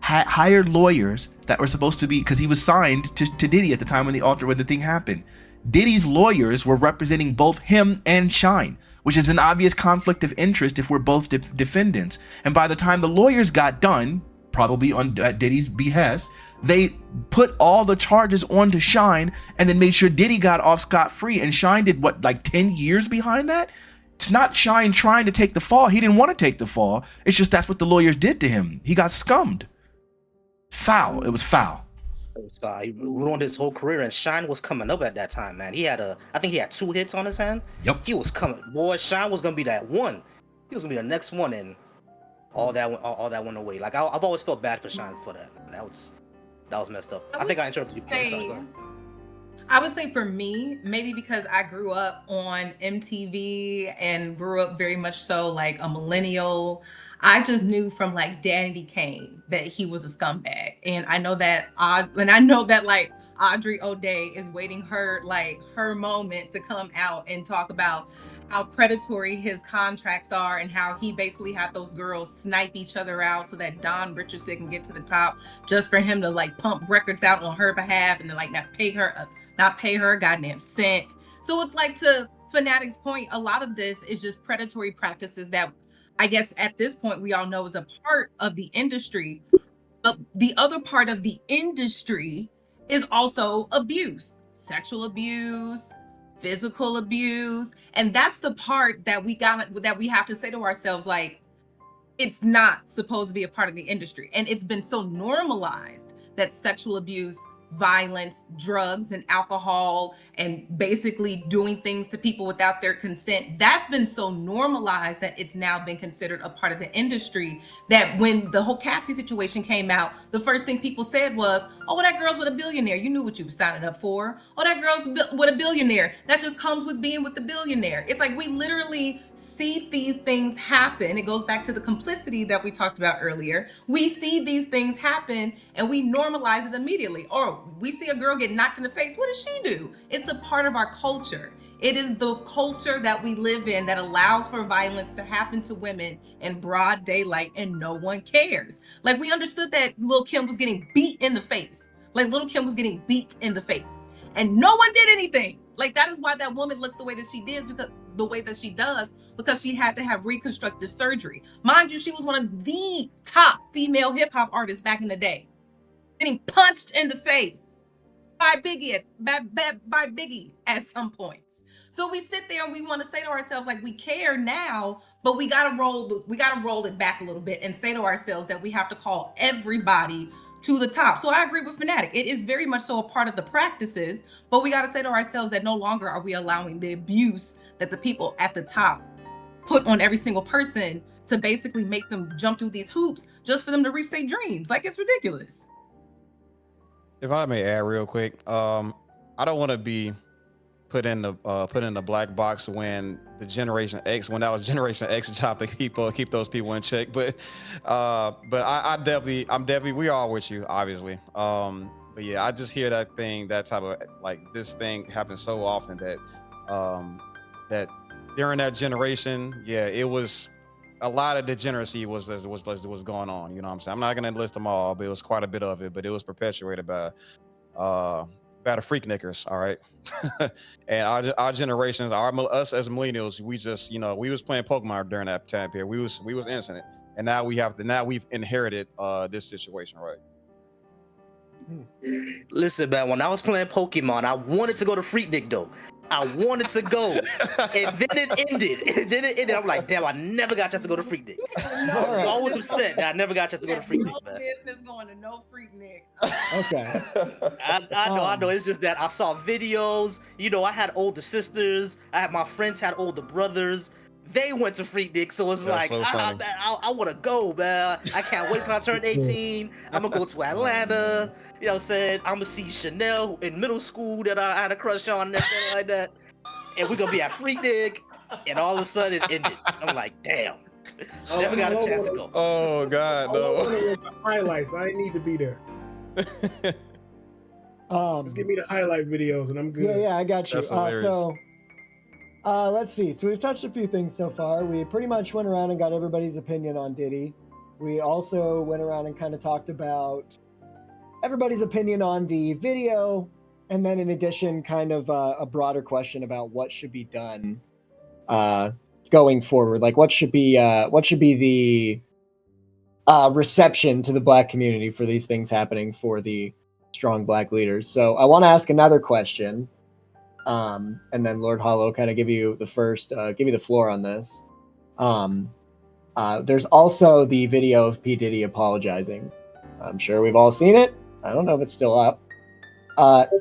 hired lawyers that were supposed to be, because he was signed to Diddy at the time when the thing happened. Diddy's lawyers were representing both him and Shine, which is an obvious conflict of interest if we're both defendants. And by the time the lawyers got done, probably at Diddy's behest, they put all the charges onto Shine and then made sure Diddy got off scot-free. And Shine did what, like 10 years behind that? It's not Shine trying to take the fall. He didn't want to take the fall. It's just that's what the lawyers did to him. He got scummed. Foul. It was foul. He ruined his whole career, and Shine was coming up at that time, man. I think he had 2 hits on his hand. Yep. He was coming, boy. Shine was gonna be that one. He was gonna be the next one, and all that went away. Like I've always felt bad for Shine for that. That was messed up. I think I interrupted you. Sorry, go ahead. I would say for me, maybe because I grew up on MTV and grew up very much so like a millennial, I just knew from like Danity Kane that he was a scumbag. And I know that like Audrey O'Day is waiting her moment to come out and talk about how predatory his contracts are and how he basically had those girls snipe each other out so that Don Richardson can get to the top just for him to like pump records out on her behalf and then like not pay her a goddamn cent. So it's like, to Fanatiq's point, a lot of this is just predatory practices that I guess at this point we all know is a part of the industry. But the other part of the industry is also abuse, sexual abuse, physical abuse. And that's the part that we have to say to ourselves, like, it's not supposed to be a part of the industry. And it's been so normalized that sexual abuse, violence, drugs, and alcohol, and basically doing things to people without their consent, that's been so normalized that it's now been considered a part of the industry, that when the whole Cassie situation came out, the first thing people said was, oh, well, that girl's with a billionaire. You knew what you were signing up for. Oh, that girl's with a billionaire. That just comes with being with the billionaire. It's like we literally see these things happen. It goes back to the complicity that we talked about earlier. We see these things happen and we normalize it immediately. Or we see a girl get knocked in the face. What does she do? It's a part of our culture. It is the culture that we live in that allows for violence to happen to women in broad daylight and no one cares. Like, we understood that Lil' Kim was getting beat in the face. Like, Lil' Kim was getting beat in the face and no one did anything. Like, that is why that woman looks the way that she does, because she had to have reconstructive surgery. Mind you, she was one of the top female hip hop artists back in the day, getting punched in the face by Biggie at some points. So we sit there and we want to say to ourselves, like, we care now, but we gotta roll it back a little bit and say to ourselves that we have to call everybody to the top. So I agree with Fanatiq. It is very much so a part of the practices, but we got to say to ourselves that no longer are we allowing the abuse that the people at the top put on every single person to basically make them jump through these hoops just for them to reach their dreams. Like, it's ridiculous. If I may add real quick, I don't want to be put in the black box when that was Generation X job to keep those people in check. But I'm definitely, we are with you, obviously. But yeah, I just hear that type of, like, this thing happens so often that that during that generation, yeah, it was a lot of degeneracy was going on. You know what I'm saying? I'm not gonna list them all, but it was quite a bit of it. But it was perpetuated by the freaknickers, all right. And our generations, us as millennials, we just, we was playing Pokemon during that time period. We was innocent, and now we've inherited this situation, right? Listen, man, when I was playing Pokemon, I wanted to go to Freaknik though. I wanted to go, and then it ended. I'm like, damn, I never got a chance to go to Freaknik. I was always upset that I never got a chance to go to Freaknik, man. Business going to no Freaknik. Okay. I know. It's just that I saw videos. I had older sisters. My friends had older brothers. They went to Freaknik, so it's like, so I want to go, man. I can't wait till I turn 18. I'm gonna go to Atlanta. You know what I'm saying? I'm gonna see Chanel in middle school that I had a crush on and everything like that. And we're gonna be at Freaknik, and all of a sudden it ended. I'm like, damn. Never got a chance to go. Oh God, no. Highlights. I need to be there. Just give me the highlight videos and I'm good. Yeah, I got you. That's hilarious. Let's see. So we've touched a few things so far. We pretty much went around and got everybody's opinion on Diddy. We also went around and kind of talked about everybody's opinion on the video, and then in addition, kind of a broader question about what should be done going forward. Like, what should be the reception to the Black community for these things happening for the strong Black leaders. So I want to ask another question. and then Lord Hollow kind of give you the floor on this. There's also the video of P Diddy apologizing. I'm sure we've all seen it. I don't know if it's still up.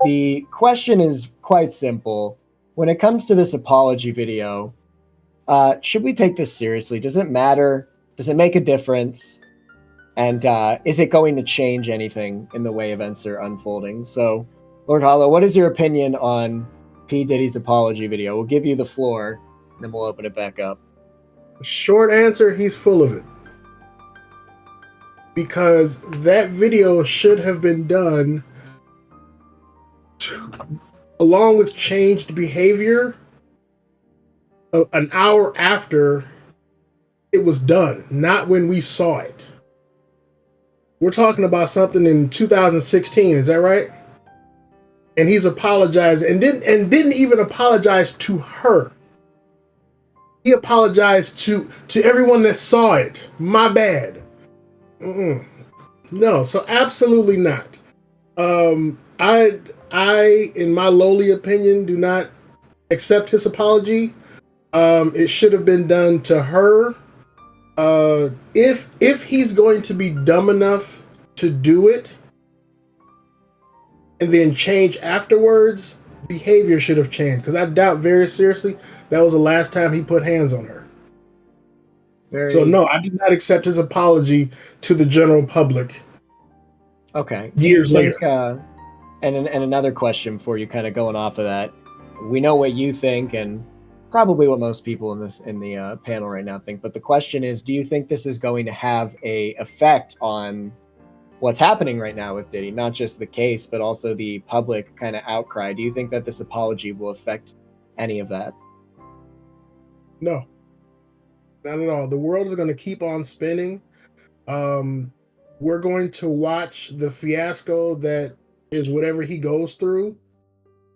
The question is quite simple. When it comes to this apology video, should we take this seriously? Does it matter? Does it make a difference? And is it going to change anything in the way events are unfolding? So, Lord Hollow, what is your opinion on P Diddy's apology video? We'll give you the floor, and then we'll open it back up. Short answer, he's full of it. Because that video should have been done along with changed behavior an hour after it was done, not when we saw it. We're talking about something in 2016, is that right? And he's apologized and didn't even apologize to her. He apologized to everyone that saw it. My bad. No, so absolutely not. I, in my lowly opinion, do not accept his apology. It should have been done to her. If he's going to be dumb enough to do it and then change afterwards, behavior should have changed. Because I doubt very seriously that was the last time he put hands on her. So no, I do not accept his apology to the general public. Okay. Years later. And another question for you, kind of going off of that. We know what you think, and probably what most people in the panel right now think. But the question is, do you think this is going to have a effect on what's happening right now with Diddy? Not just the case, but also the public kind of outcry. Do you think that this apology will affect any of that? No, not at all. The world is going to keep on spinning. We're going to watch the fiasco that is whatever he goes through.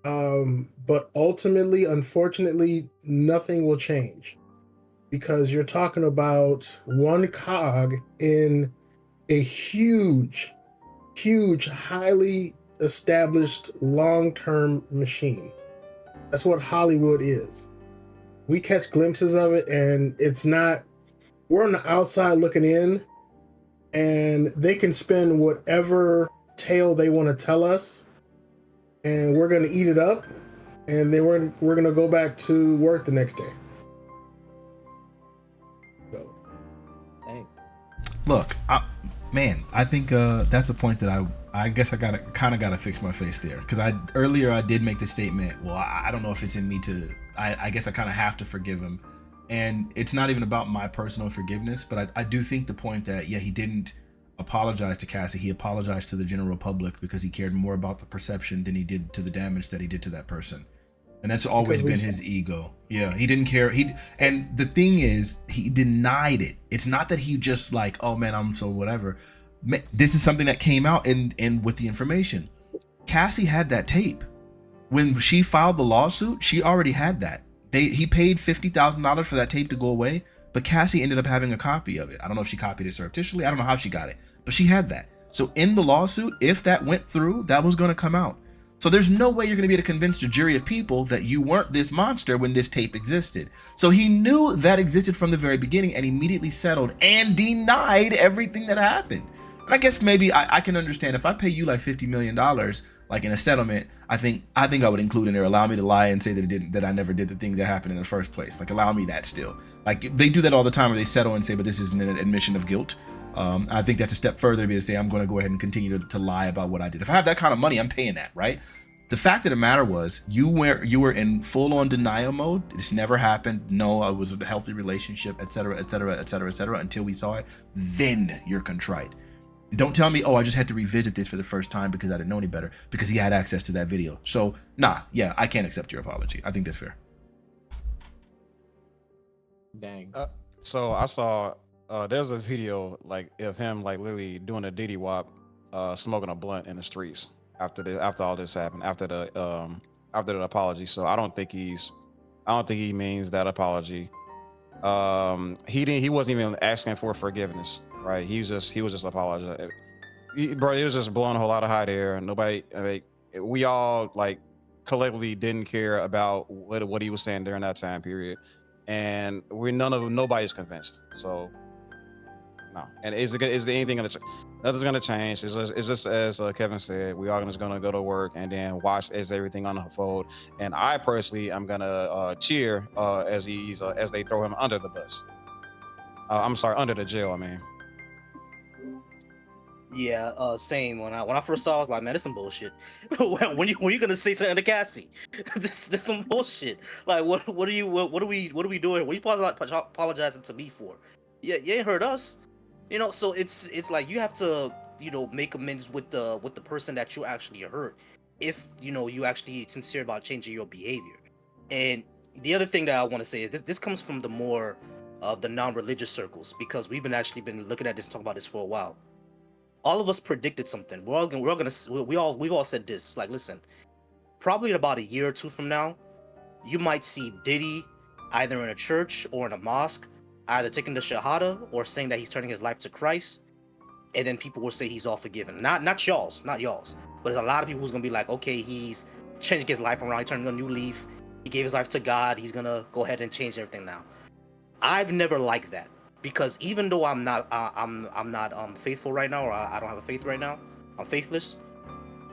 But ultimately, unfortunately, nothing will change because you're talking about one cog in a huge, highly established long-term machine. That's what Hollywood is. We catch glimpses of it, and it's not, we're on the outside looking in, and they can spin whatever tale they want to tell us, and we're going to eat it up, and then we're going to go back to work the next day. So, Dang. Look, I think that's a point that I guess I gotta fix my face there, because earlier I did make the statement. Well, I don't know if it's in me to. I guess I kind of have to forgive him, and it's not even about my personal forgiveness, but I do think the point that he didn't apologize to Cassie. He apologized to the general public because he cared more about the perception than he did to the damage that he did to that person. And that's always been his ego. Yeah, he didn't care. And the thing is, he denied it. It's not that he just like, oh man, I'm so whatever. This is something that came out and with the information. Cassie had that tape. When she filed the lawsuit, she already had that. He paid $50,000 for that tape to go away, but Cassie ended up having a copy of it. I don't know if she copied it surreptitiously. I don't know how she got it, but she had that. So in the lawsuit, if that went through, that was going to come out. So there's no way you're going to be able to convince a jury of people that you weren't this monster when this tape existed. So he knew that existed from the very beginning and immediately settled and denied everything that happened. And I guess maybe I can understand if I pay you like $50 million, like in a settlement, I think I would include in there, allow me to lie and say that I never did the thing that happened in the first place. Like, allow me that still. Like, they do that all the time where they settle and say, but this isn't an admission of guilt. I think that's a step further to be to say, I'm going to go ahead and continue to lie about what I did. If I have that kind of money, I'm paying that, right? The fact of the matter was, you were in full-on denial mode. This never happened. No, I was in a healthy relationship, etc., etc., etc., etc., until we saw it. Then you're contrite. Don't tell me, oh, I just had to revisit this for the first time because I didn't know any better, because he had access to that video. So, I can't accept your apology. I think that's fair. Dang. So I saw there's a video like of him like literally doing a Diddy wop, smoking a blunt in the streets after all this happened, after the apology. So I don't think he means that apology. He wasn't even asking for forgiveness, right? He was just apologizing. Bro, he was just blowing a whole lot of hot air, and nobody, we all like collectively didn't care about what he was saying during that time period, and nobody's convinced. So no. And is there anything gonna nothing's gonna change? It's just as Kevin said, we are just gonna go to work and then watch as everything unfold. And I personally am gonna cheer as they throw him under the bus. I'm sorry, under the jail. I mean, Yeah, same. When I first saw, I was like, man, this some bullshit. When you gonna say something to Cassie? This some bullshit. Like, what are we doing? What are you apologizing to me for? Yeah, you ain't hurt us. So it's like you have to make amends with the person that you actually hurt, if you actually sincere about changing your behavior. And the other thing that I want to say is this comes from the more of the non-religious circles, because we've been looking at this, talking about this for a while. All of us predicted something. We've all said this. Like, listen, probably in about a year or two from now, you might see Diddy either in a church or in a mosque, either taking the Shahada or saying that he's turning his life to Christ, and then people will say he's all forgiven. Not y'all's, but there's a lot of people who's gonna be like, okay, he's changing his life around, he's turning a new leaf, he gave his life to God, he's gonna go ahead and change everything now. I've never liked that, because even though I'm not faithful right now, or I don't have a faith right now, I'm faithless.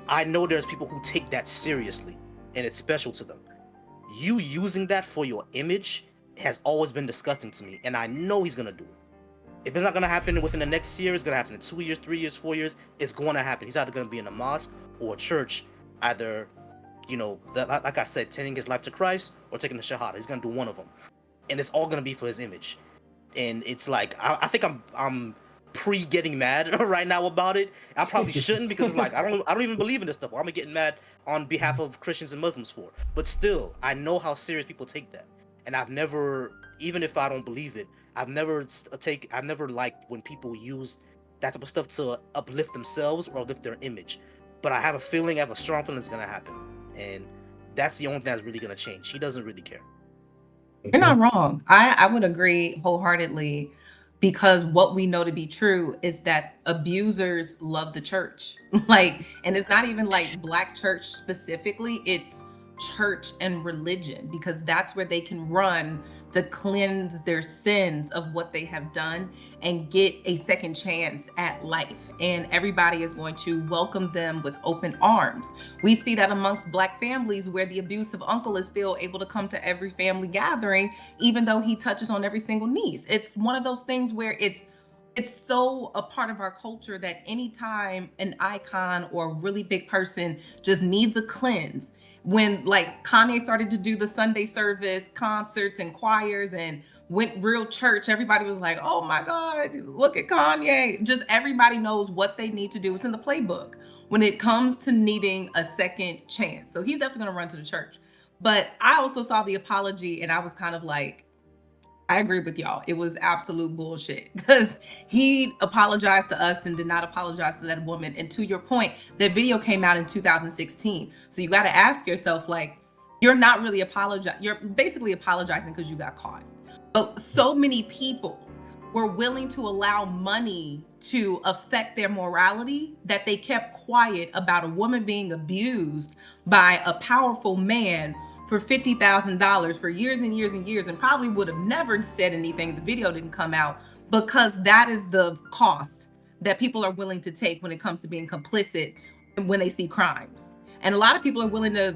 I know there's people who take that seriously, and it's special to them. You using that for your image has always been disgusting to me, and I know he's gonna do it. If it's not gonna happen within the next year, it's gonna happen in 2 years, 3 years, 4 years. It's going to happen. He's either gonna be in a mosque or a church, either like I said, turning his life to Christ or taking the Shahada. He's gonna do one of them, and it's all gonna be for his image. And it's like I think I'm getting mad right now about it. I probably shouldn't, because it's like I don't even believe in this stuff. Why am I getting mad on behalf of Christians and Muslims for? But still, I know how serious people take that, and I've never, even if I don't believe it, I've never liked when people use that type of stuff to uplift themselves or uplift their image. But I have a strong feeling it's gonna happen, and that's the only thing that's really gonna change. He doesn't really care. You're not wrong. I would agree wholeheartedly, because what we know to be true is that abusers love the church. Like, and it's not even like Black church specifically, it's church and religion, because that's where they can run to cleanse their sins of what they have done and get a second chance at life. And everybody is going to welcome them with open arms. We see that amongst Black families, where the abusive uncle is still able to come to every family gathering, even though he touches on every single niece. It's one of those things where it's so a part of our culture that anytime an icon or a really big person just needs a cleanse, when like Kanye started to do the Sunday service concerts and choirs and went real church, everybody was like, oh my God, look at Kanye. Just everybody knows what they need to do. It's in the playbook when it comes to needing a second chance. So he's definitely gonna run to the church. But I also saw the apology and I was kind of like, I agree with y'all. It was absolute bullshit, because he apologized to us and did not apologize to that woman. And to your point, that video came out in 2016. So you got to ask yourself, like, you're not really apologizing. You're basically apologizing because you got caught. But so many people were willing to allow money to affect their morality that they kept quiet about a woman being abused by a powerful man for $50,000 for years and years and years, and probably would have never said anything if the video didn't come out, because that is the cost that people are willing to take when it comes to being complicit when they see crimes. And a lot of people are willing to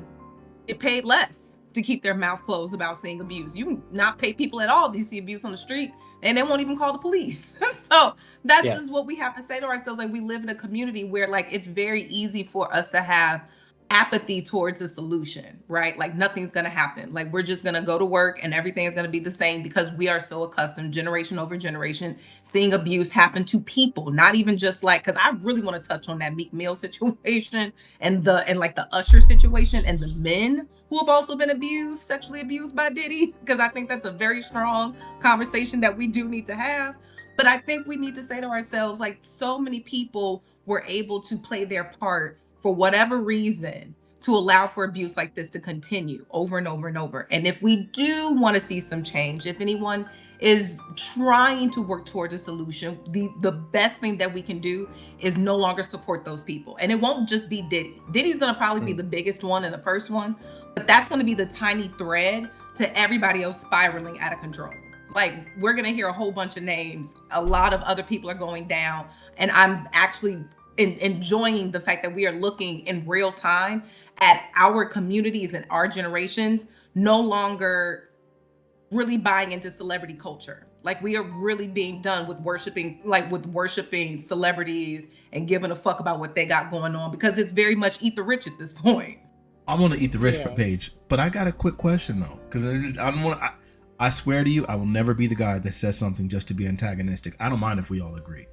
get paid less to keep their mouth closed about seeing abuse. You can not pay people at all if you see abuse on the street, and they won't even call the police. So that's just what we have to say to ourselves. Like, we live in a community where like it's very easy for us to have apathy towards a solution, right? Like nothing's going to happen. Like we're just going to go to work and everything is going to be the same, because we are so accustomed generation over generation seeing abuse happen to people, not even just like, because I really want to touch on that Meek Mill situation and like the Usher situation and the men who have also been sexually abused by Diddy, because I think that's a very strong conversation that we do need to have. But I think we need to say to ourselves, like, so many people were able to play their part for whatever reason to allow for abuse like this to continue over and over and over. And if we do want to see some change, if anyone is trying to work towards a solution, the best thing that we can do is no longer support those people. And it won't just be Diddy. Diddy's going to probably be the biggest one and the first one, but that's going to be the tiny thread to everybody else spiraling out of control. Like, we're going to hear a whole bunch of names. A lot of other people are going down. And I'm actually enjoying the fact that we are looking in real time at our communities and our generations no longer really buying into celebrity culture. Like, we are really being done with worshiping celebrities and giving a fuck about what they got going on, because it's very much eat the rich at this point. I'm gonna eat the rich page, but I got a quick question though, because I don't want. I swear to you, I will never be the guy that says something just to be antagonistic. I don't mind if we all agree,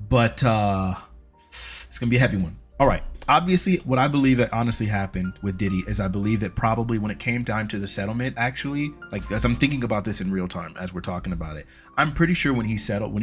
but it's gonna be a heavy one. All right. Obviously, what I believe that honestly happened with Diddy is I believe that probably when it came down to the settlement, actually, like as I'm thinking about this in real time as we're talking about it, I'm pretty sure when he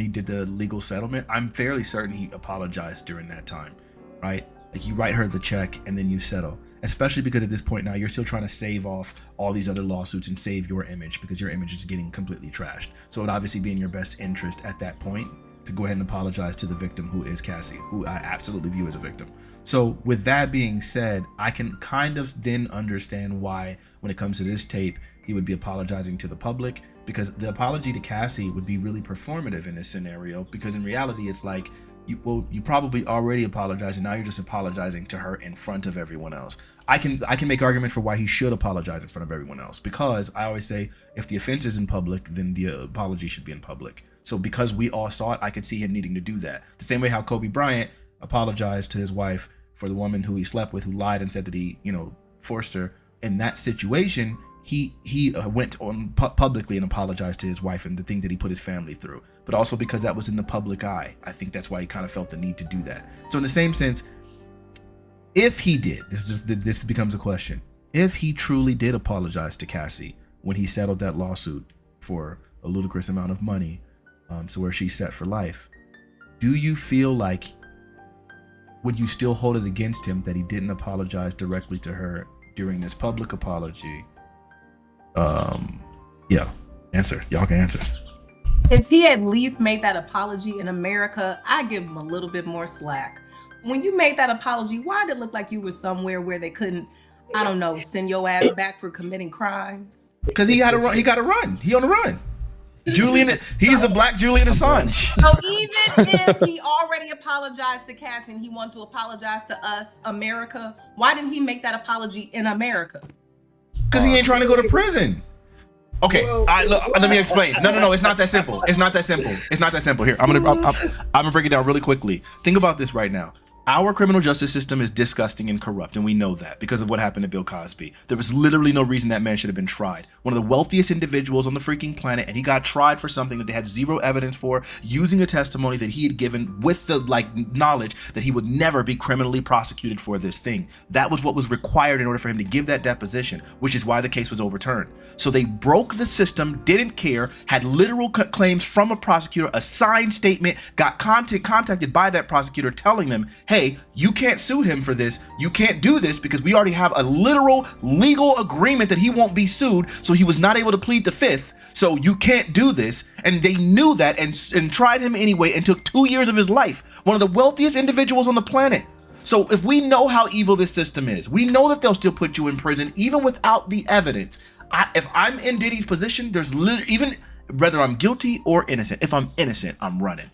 did the legal settlement, I'm fairly certain he apologized during that time, right? Like, you write her the check and then you settle, especially because at this point now you're still trying to stave off all these other lawsuits and save your image, because your image is getting completely trashed. So it would obviously be in your best interest at that point to go ahead and apologize to the victim, who is Cassie, who I absolutely view as a victim. So with that being said, I can kind of then understand why when it comes to this tape, he would be apologizing to the public, because the apology to Cassie would be really performative in this scenario, because in reality, it's like, you probably already apologized and now you're just apologizing to her in front of everyone else. I can make argument for why he should apologize in front of everyone else, because I always say if the offense is in public, then the apology should be in public. So because we all saw it, I could see him needing to do that. The same way how Kobe Bryant apologized to his wife for the woman who he slept with, who lied and said that he, forced her. In that situation, he went on publicly and apologized to his wife and the thing that he put his family through. But also because that was in the public eye, I think that's why he kind of felt the need to do that. So in the same sense, if he did, this becomes a question. If he truly did apologize to Cassie when he settled that lawsuit for a ludicrous amount of money, so where she's set for life, do you feel like, would you still hold it against him that he didn't apologize directly to her during this public apology? Answer. Y'all can answer. If he at least made that apology in America, I give him a little bit more slack. When you made that apology, why did it look like you were somewhere where they couldn't, I don't know, send your ass back for committing crimes? Because he got to run. He on the run. He's the black Julian Assange. So even if he already apologized to Cassie and he wanted to apologize to us, America, why didn't he make that apology in America? Because he ain't trying to go to prison. Okay, let me explain. No, it's not that simple. It's not that simple. Here, I'm gonna break it down really quickly. Think about this right now. Our criminal justice system is disgusting and corrupt, and we know that because of what happened to Bill Cosby. There was literally no reason that man should have been tried. One of the wealthiest individuals on the freaking planet, and he got tried for something that they had zero evidence for, using a testimony that he had given with the knowledge that he would never be criminally prosecuted for this thing. That was what was required in order for him to give that deposition, which is why the case was overturned. So they broke the system, didn't care, had literal claims from a prosecutor, a signed statement, got contacted by that prosecutor telling them, hey, you can't sue him for this. You can't do this because we already have a literal legal agreement that he won't be sued. So he was not able to plead the fifth. So you can't do this. And they knew that and tried him anyway and took 2 years of his life. One of the wealthiest individuals on the planet. So if we know how evil this system is, we know that they'll still put you in prison even without the evidence. If I'm in Diddy's position, there's even whether I'm guilty or innocent. If I'm innocent, I'm running.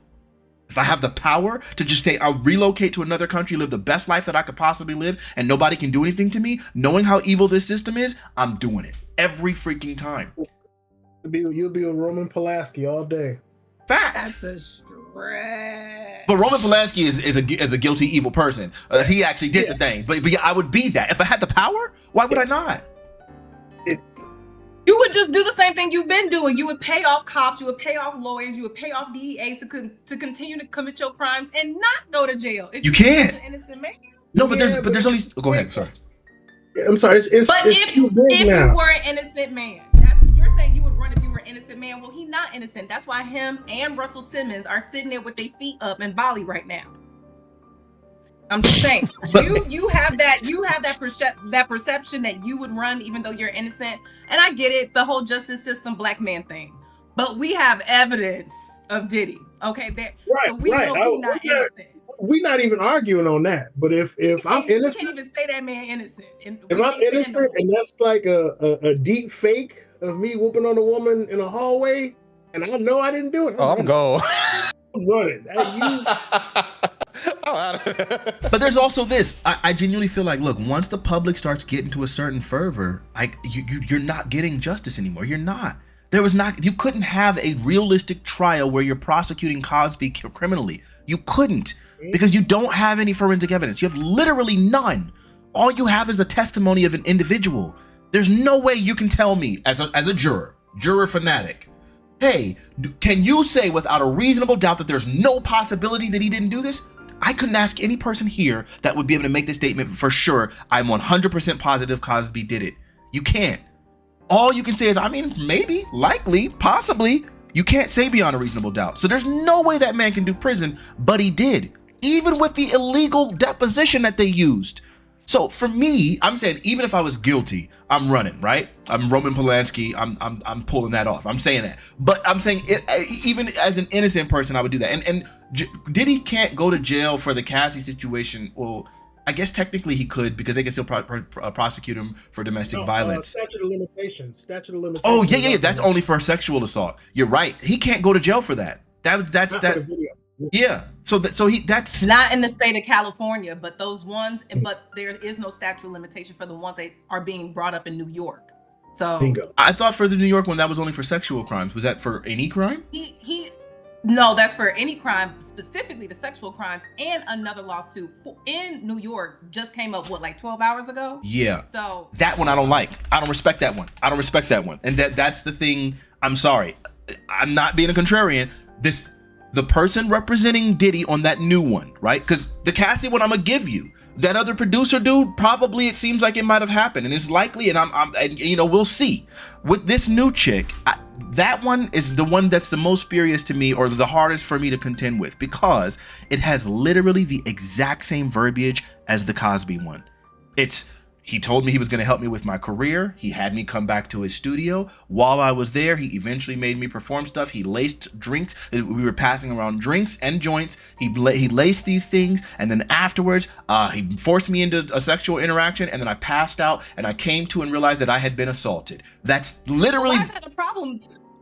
If I have the power to just say, I'll relocate to another country, live the best life that I could possibly live, and nobody can do anything to me, knowing how evil this system is, I'm doing it every freaking time. You'll be a Roman Polanski all day. Facts. That's a stretch. But Roman Polanski is a guilty, evil person. He actually did the thing. But yeah, I would be that. If I had the power, why would I not? You would just do the same thing you've been doing. You would pay off cops, you would pay off lawyers, you would pay off DEAs to continue to commit your crimes and not go to jail. If you can't. An innocent man. No, but there's only. Go ahead. Sorry. I'm sorry. It's if too big now. You were an innocent man, you're saying you would run if you were an innocent man. Well, he's not innocent. That's why him and Russell Simmons are sitting there with their feet up in Bali right now. I'm just saying, But- you have that perception that you would run even though you're innocent. And I get it, the whole justice system black man thing. But we have evidence of Diddy. Okay, there. So we know he's not innocent. We're not even arguing on that. But if I'm You innocent, can't even say that man innocent. And if we I'm can't say that no innocent more. and that's like a deep fake of me whooping on a woman in a hallway, and I know I didn't do it, I'm going. I'm running. But there's also this. I genuinely feel like, look, once the public starts getting to a certain fervor, you're not getting justice anymore. You're not. You couldn't have a realistic trial where you're prosecuting Cosby criminally. You couldn't, because you don't have any forensic evidence. You have literally none. All you have is the testimony of an individual. There's no way you can tell me as a juror Fanatic, hey, can you say without a reasonable doubt that there's no possibility that he didn't do this? I couldn't ask any person here that would be able to make this statement for sure. I'm 100% positive Cosby did it. You can't. All you can say is, I mean, maybe, likely, possibly. You can't say beyond a reasonable doubt. So there's no way that man can do prison, but he did, even with the illegal deposition that they used. So for me, I'm saying, even if I was guilty, I'm running, right? I'm Roman Polanski. I'm pulling that off. I'm saying that. But I'm saying, even as an innocent person, I would do that. And Diddy can't go to jail for the Cassie situation. Well, I guess technically he could, because they can still prosecute him for domestic violence. Statute of limitations. Oh yeah. That's only for sexual assault. You're right. He can't go to jail for that. That's Yeah. That's not in the state of California, but those ones. But there is no statute of limitation for the ones that are being brought up in New York. So bingo. I thought for the New York one that was only for sexual crimes. Was that for any crime? No, that's for any crime, specifically the sexual crimes. And another lawsuit in New York just came up, like 12 hours ago? Yeah. So that one I don't like. I don't respect that one. And that's the thing. I'm sorry. I'm not being a contrarian. The person representing Diddy on that new one, right? Because the Cassie one, I'm gonna give you. That other producer dude, probably it seems like it might have happened, and it's likely, and we'll see. With this new chick, that one is the one that's the most spurious to me, or the hardest for me to contend with, because it has literally the exact same verbiage as the Cosby one. He told me he was going to help me with my career. He had me come back to his studio. While I was there, he eventually made me perform stuff. He laced drinks. We were passing around drinks and joints. He laced these things. And then afterwards, he forced me into a sexual interaction. And then I passed out, and I came to and realized that I had been assaulted. That's literally... Why is that a problem?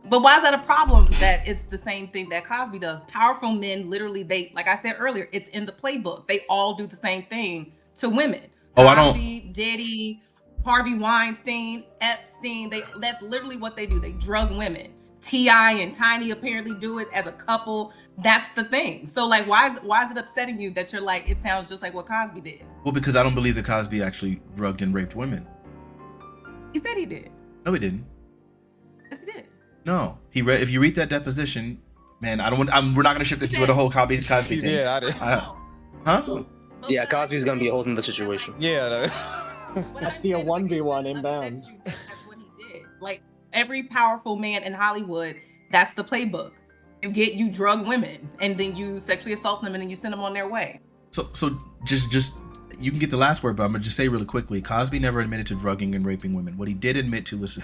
But why is that a problem that it's the same thing that Cosby does? Powerful men, literally, like I said earlier, it's in the playbook. They all do the same thing to women. Cosby, Diddy, Harvey Weinstein, Epstein, that's literally what they do. They drug women. T.I. and Tiny apparently do it as a couple. That's the thing. So like, why is it upsetting you that you're like, it sounds just like what Cosby did? Well, because I don't believe that Cosby actually drugged and raped women. He said he did. No, he didn't. Yes, he did. No, if you read that deposition, man, we're not going to shift this to the whole Cosby thing. Yeah, I did. Huh? Yeah, Cosby's gonna be a whole nother situation. Yeah. I see a 1v1 inbound. That's what he did. Like every powerful man in Hollywood, that's the playbook. You drug women, and then you sexually assault them, and then you send them on their way. So just you can get the last word, but I'm gonna just say really quickly, Cosby never admitted to drugging and raping women. What he did admit to was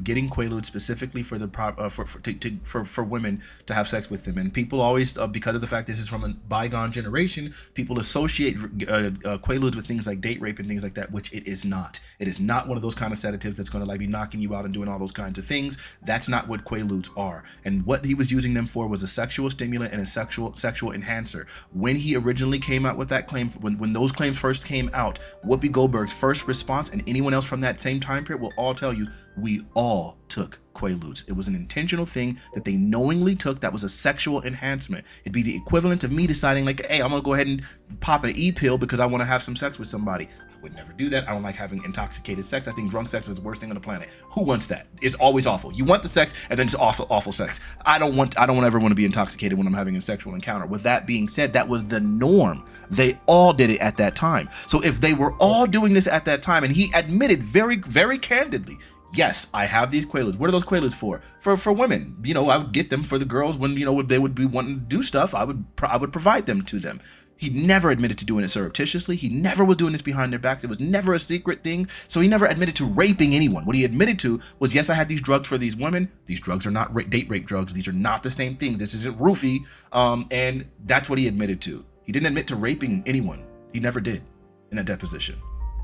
getting Quaaludes specifically for for women to have sex with them. And people always, because of the fact this is from a bygone generation, people associate Quaaludes with things like date rape and things like that, which it is not. It is not one of those kind of sedatives that's gonna like be knocking you out and doing all those kinds of things. That's not what Quaaludes are. And what he was using them for was a sexual stimulant and a sexual enhancer. When he originally came out with that claim, when those claims first came out, Whoopi Goldberg's first response, and anyone else from that same time period will all tell you, we all took Quaaludes. It was an intentional thing that they knowingly took. That was a sexual enhancement. It'd be the equivalent of me deciding like, hey, I'm gonna go ahead and pop an E-pill because I want to have some sex with somebody. I would never do that. I don't like having intoxicated sex. I think drunk sex is the worst thing on the planet. Who wants that? It's always awful. You want the sex and then it's awful sex. I don't ever want to be intoxicated when I'm having a sexual encounter. With that being said, that was the norm. They all did it at that time. So if they were all doing this at that time, and he admitted very, very candidly, Yes, I have these quaaludes. What are those quaaludes for? For women. You know, I would get them for the girls when, you know, they would be wanting to do stuff. I would provide them to them. He never admitted to doing it surreptitiously. He never was doing this behind their backs. It was never a secret thing. So he never admitted to raping anyone. What he admitted to was, yes, I had these drugs for these women. These drugs are not date rape drugs. These are not the same things. This isn't roofie. And that's what he admitted to. He didn't admit to raping anyone. He never did in a deposition.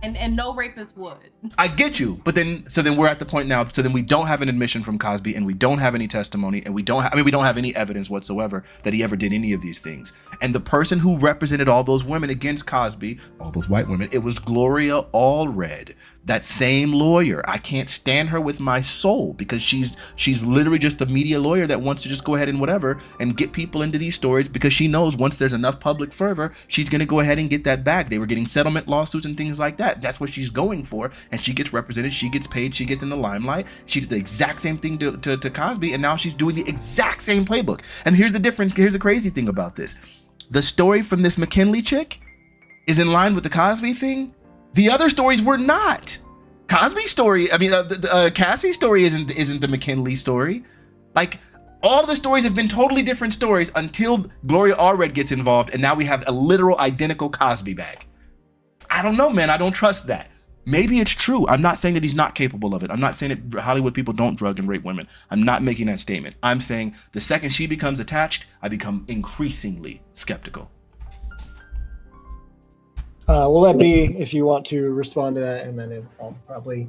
And no rapist would. I get you, but then we're at the point now. So then we don't have an admission from Cosby, and we don't have any testimony, and we don't have any evidence whatsoever that he ever did any of these things. And the person who represented all those women against Cosby, all those white women, it was Gloria Allred, that same lawyer. I can't stand her with my soul, because she's literally just a media lawyer that wants to just go ahead and whatever and get people into these stories, because she knows once there's enough public fervor, she's going to go ahead and get that back. They were getting settlement lawsuits and things like that. That's what she's going for, and she gets represented, she gets paid, she gets in the limelight. She did the exact same thing to Cosby, and now she's doing the exact same playbook. And here's the difference. Here's the crazy thing about this. The story from this McKinley chick is in line with the Cosby thing. The other stories were not. Cosby's story, Cassie's story isn't the McKinley story. Like, all the stories have been totally different stories until Gloria Allred gets involved, and now we have a literal identical Cosby bag. I don't know, man. I don't trust that. Maybe it's true. I'm not saying that he's not capable of it. I'm not saying that Hollywood people don't drug and rape women. I'm not making that statement. I'm saying the second she becomes attached, I become increasingly skeptical. Will that be, if you want to respond to that, and then I'll probably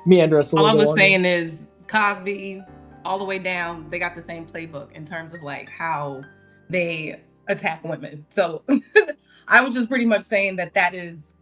meander us a little bit. All I was longer. saying is Cosby, all the way down, they got the same playbook in terms of like how they attack women. So I was just pretty much saying that is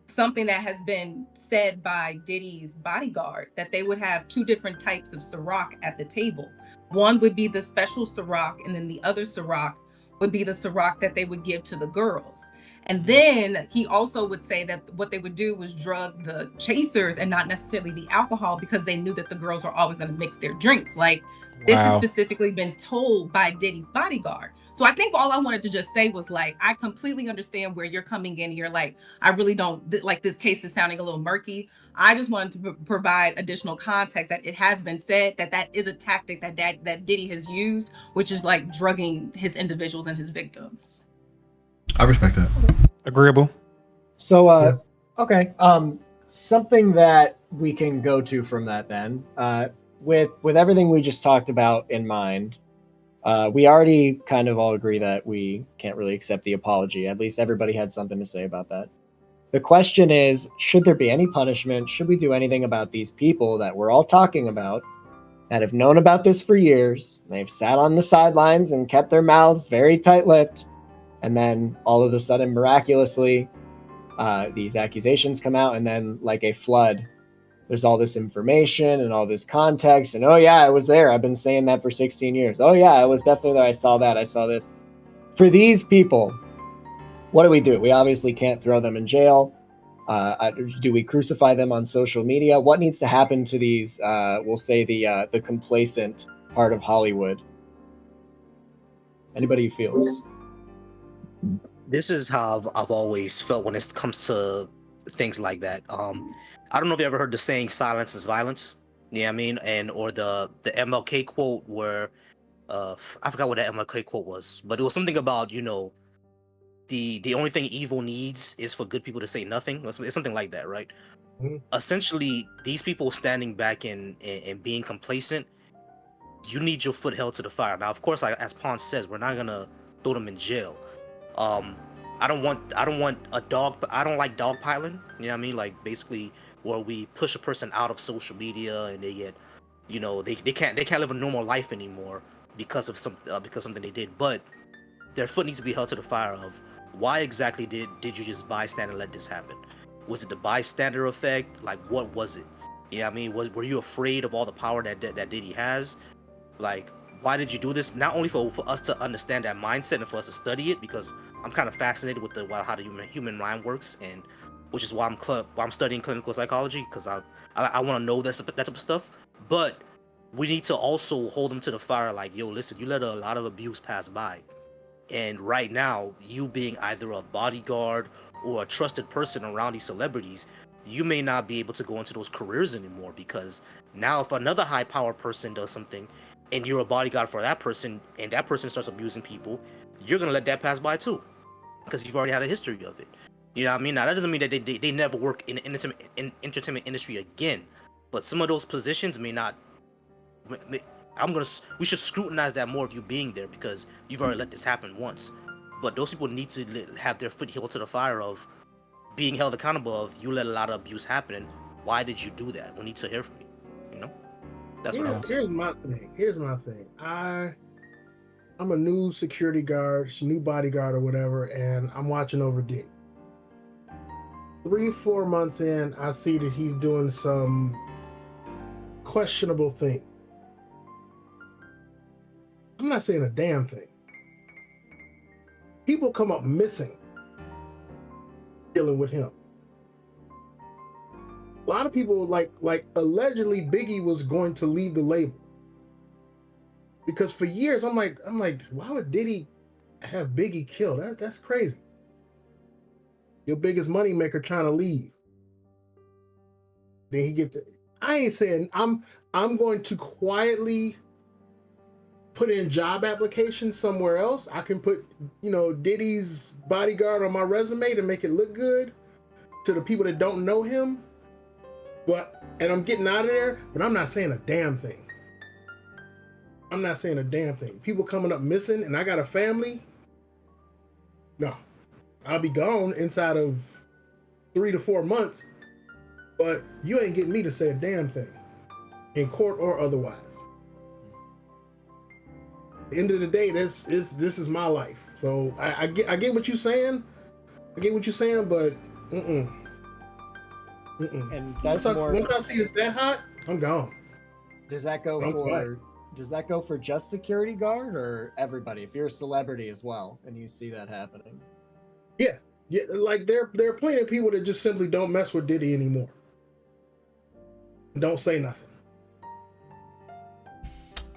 something that has been said by Diddy's bodyguard, that they would have two different types of Ciroc at the table. One would be the special Ciroc, and then the other Ciroc would be the Ciroc that they would give to the girls. And then he also would say that what they would do was drug the chasers and not necessarily the alcohol, because they knew that the girls were always going to mix their drinks. Like, this has specifically been told by Diddy's bodyguard. So I think all I wanted to just say was, like, I completely understand where you're coming in. You're like, I really don't, like, this case is sounding a little murky. I just wanted to provide additional context that it has been said that is a tactic that Diddy has used, which is like drugging his individuals and his victims. I respect that. Agreeable. So, okay. Something that we can go to from that then, with everything we just talked about in mind, we already kind of all agree that we can't really accept the apology. At least everybody had something to say about that. The question is, should there be any punishment? Should we do anything about these people that we're all talking about, that have known about this for years? They've sat on the sidelines and kept their mouths very tight-lipped. And then all of a sudden, miraculously, these accusations come out, and then like a flood, there's all this information and all this context. And, oh yeah, I was there. I've been saying that for 16 years. Oh yeah, I was definitely there. I saw that. I saw this. For these people, what do we do? We obviously can't throw them in jail. Do we crucify them on social media? What needs to happen to these, we'll say the complacent part of Hollywood? Anybody who feels? This is how I've always felt when it comes to things like that. I don't know if you ever heard the saying "silence is violence." You know what I mean? And or the MLK quote where I forgot what that MLK quote was, but it was something about, you know, the only thing evil needs is for good people to say nothing. It's something like that, right? Mm-hmm. Essentially, these people standing back and being complacent, you need your foot held to the fire. Now, of course, as Ponce says, we're not gonna throw them in jail. I don't want a dog. I don't like dogpiling. You know what I mean? Like, basically where we push a person out of social media and they get, you know, they can't live a normal life anymore because of something they did. But their foot needs to be held to the fire of why exactly did you just bystand and let this happen? Was it the bystander effect? Like, what was it? You know what I mean? Were you afraid of all the power that Diddy has? Like, why did you do this? Not only for us to understand that mindset and for us to study it, because I'm kind of fascinated with how the human mind works, and which is why I'm studying clinical psychology, because I want to know that type of stuff. But we need to also hold them to the fire. Like, yo, listen, you let a lot of abuse pass by, and right now, you being either a bodyguard or a trusted person around these celebrities, you may not be able to go into those careers anymore, because now if another high power person does something and you're a bodyguard for that person and that person starts abusing people, you're gonna let that pass by too, because you've already had a history of it. You know what I mean? Now that doesn't mean that they never work in the entertainment industry again, but some of those positions may not. We should scrutinize that more of you being there, because you've already let this happen once. But those people need to have their foot held to the fire of being held accountable of, you let a lot of abuse happen, and why did you do that? We need to hear from you. You know, that's what I would say. Here's my thing. I'm a new security guard, new bodyguard or whatever, and I'm watching over Dick. 3-4 months in, I see that he's doing some questionable thing. I'm not saying a damn thing. People come up missing dealing with him. A lot of people like allegedly Biggie was going to leave the label. Because for years I'm like, why would Diddy have Biggie killed? That's crazy. Your biggest money maker trying to leave. Then he get to, I ain't saying I'm going to quietly put in job applications somewhere else. I can put, Diddy's bodyguard on my resume to make it look good to the people that don't know him. And I'm getting out of there, but I'm not saying a damn thing. People coming up missing and I got a family. No, I'll be gone inside of 3 to 4 months, but you ain't getting me to say a damn thing in court or otherwise. At the end of the day, this is my life. So I get what you're saying. But And that's once I see it's that hot, I'm gone. Does that go for just security guard or everybody? If you're a celebrity as well and you see that happening. Yeah. Like there are plenty of people that just simply don't mess with Diddy anymore. Don't say nothing.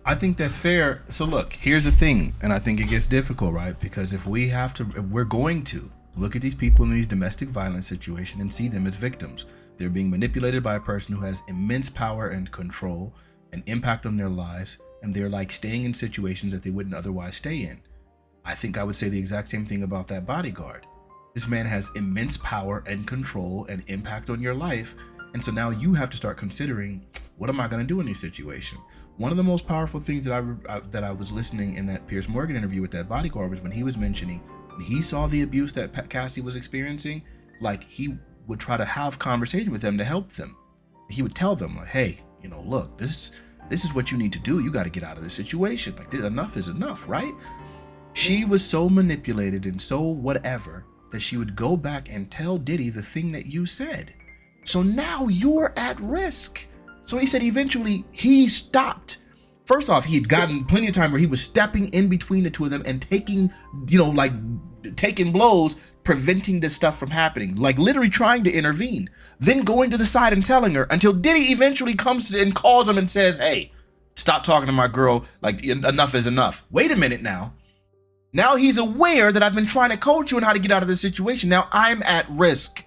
I think that's fair. So look, here's the thing, and I think it gets difficult, right? Because if we're going to look at these people in these domestic violence situations and see them as victims. They're being manipulated by a person who has immense power and control and impact on their lives, and they're like staying in situations that they wouldn't otherwise stay in. I think I would say the exact same thing about that bodyguard. This man has immense power and control and impact on your life, and so now you have to start considering, what am I going to do in this situation? One of the most powerful things that I was listening in that Piers Morgan interview with that bodyguard was when he was mentioning when he saw the abuse that Cassie was experiencing, like he would try to have conversation with them to help them. He would tell them, like, hey, look, this is what you need to do. You got to get out of this situation. Like, enough is enough, right? She was so manipulated and so whatever that she would go back and tell Diddy the thing that you said. So now you're at risk. So he said eventually he stopped. First off, he had gotten plenty of time where he was stepping in between the two of them and taking, taking blows, preventing this stuff from happening, like literally trying to intervene, then going to the side and telling her until Diddy eventually comes to and calls him and says, hey, stop talking to my girl. Like, enough is enough. Wait a minute now. Now he's aware that I've been trying to coach you on how to get out of this situation. Now I'm at risk.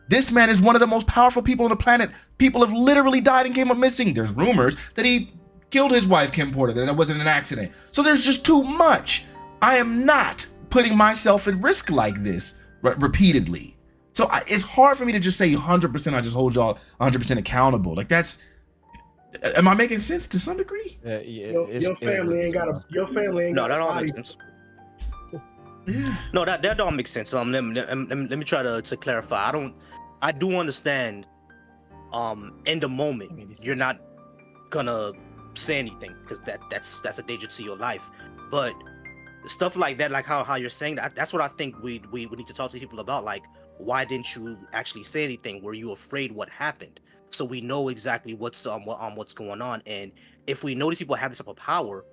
This man is one of the most powerful people on the planet. People have literally died and came up missing. There's rumors that he killed his wife, Kim Porter, that it wasn't an accident. So there's just too much. I am not putting myself at risk like this repeatedly. So it's hard for me to just say 100%. I just hold y'all 100% accountable. Like am I making sense to some degree? Yeah, your family ain't got No, that all body. makes sense. Yeah. No, that don't make sense. Let me try to clarify. I do understand. In the moment, you're not gonna say anything because that's a danger to your life. But stuff like that, like how you're saying that, that's what I think we need to talk to people about. Like, why didn't you actually say anything? Were you afraid what happened? So we know exactly what's going on. And if we know these people have this type of power,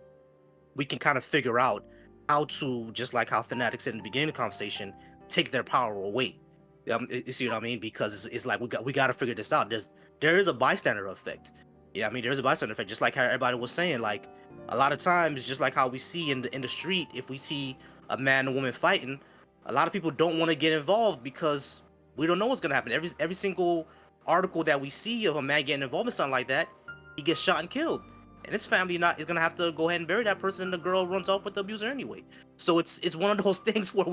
we can kind of figure out how to, just like how Fanatiq said in the beginning of the conversation, take their power away. You see what I mean? Because it's like we got to figure this out. There is a bystander effect. Yeah, I mean, there's a bystander effect, just like how everybody was saying. Like, a lot of times, just like how we see in the street, if we see a man and woman fighting, a lot of people don't want to get involved because we don't know what's gonna happen. Every single article that we see of a man getting involved in something like that, he gets shot and killed, and his family is gonna have to go ahead and bury that person, and the girl runs off with the abuser anyway. So it's one of those things where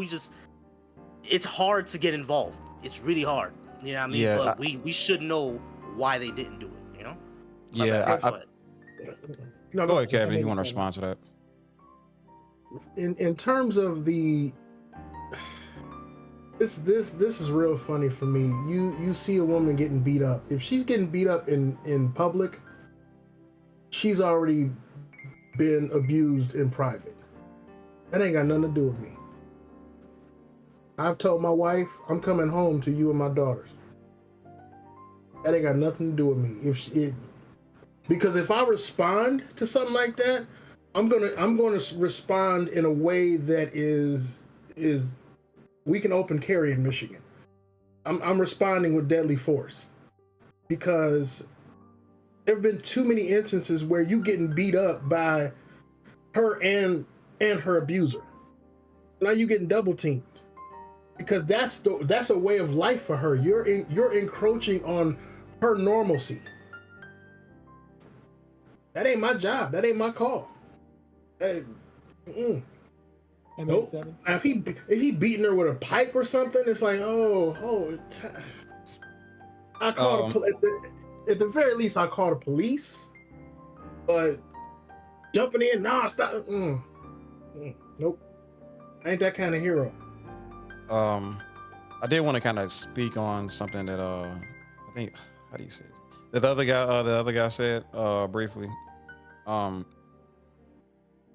it's hard to get involved. It's really hard. You know what I mean? Yeah, But we should know why they didn't do it. You know? My yeah. bad. Go ahead. No, Go ahead, Kevin. I You want to understand. respond to that? in terms of the this is real funny for me. You see a woman getting beat up. If she's getting beat up in public, she's already been abused in private. That ain't got nothing to do with me. I've told my wife I'm coming home to you and my daughters. That ain't got nothing to do with me. Because if I respond to something like that, I'm gonna respond in a way that is we can open carry in Michigan. I'm responding with deadly force because there have been too many instances where you getting beat up by her and her abuser. Now you getting double teamed because that's a way of life for her. You're encroaching on her normalcy. That ain't my job. That ain't my call. M87. Nope. Now, if he beating her with a pipe or something, it's like, I call at the very least I call the police. But jumping in, nah, stop. Nope. I ain't that kind of hero. I did want to kind of speak on something that I think, how do you say it? The other guy said briefly.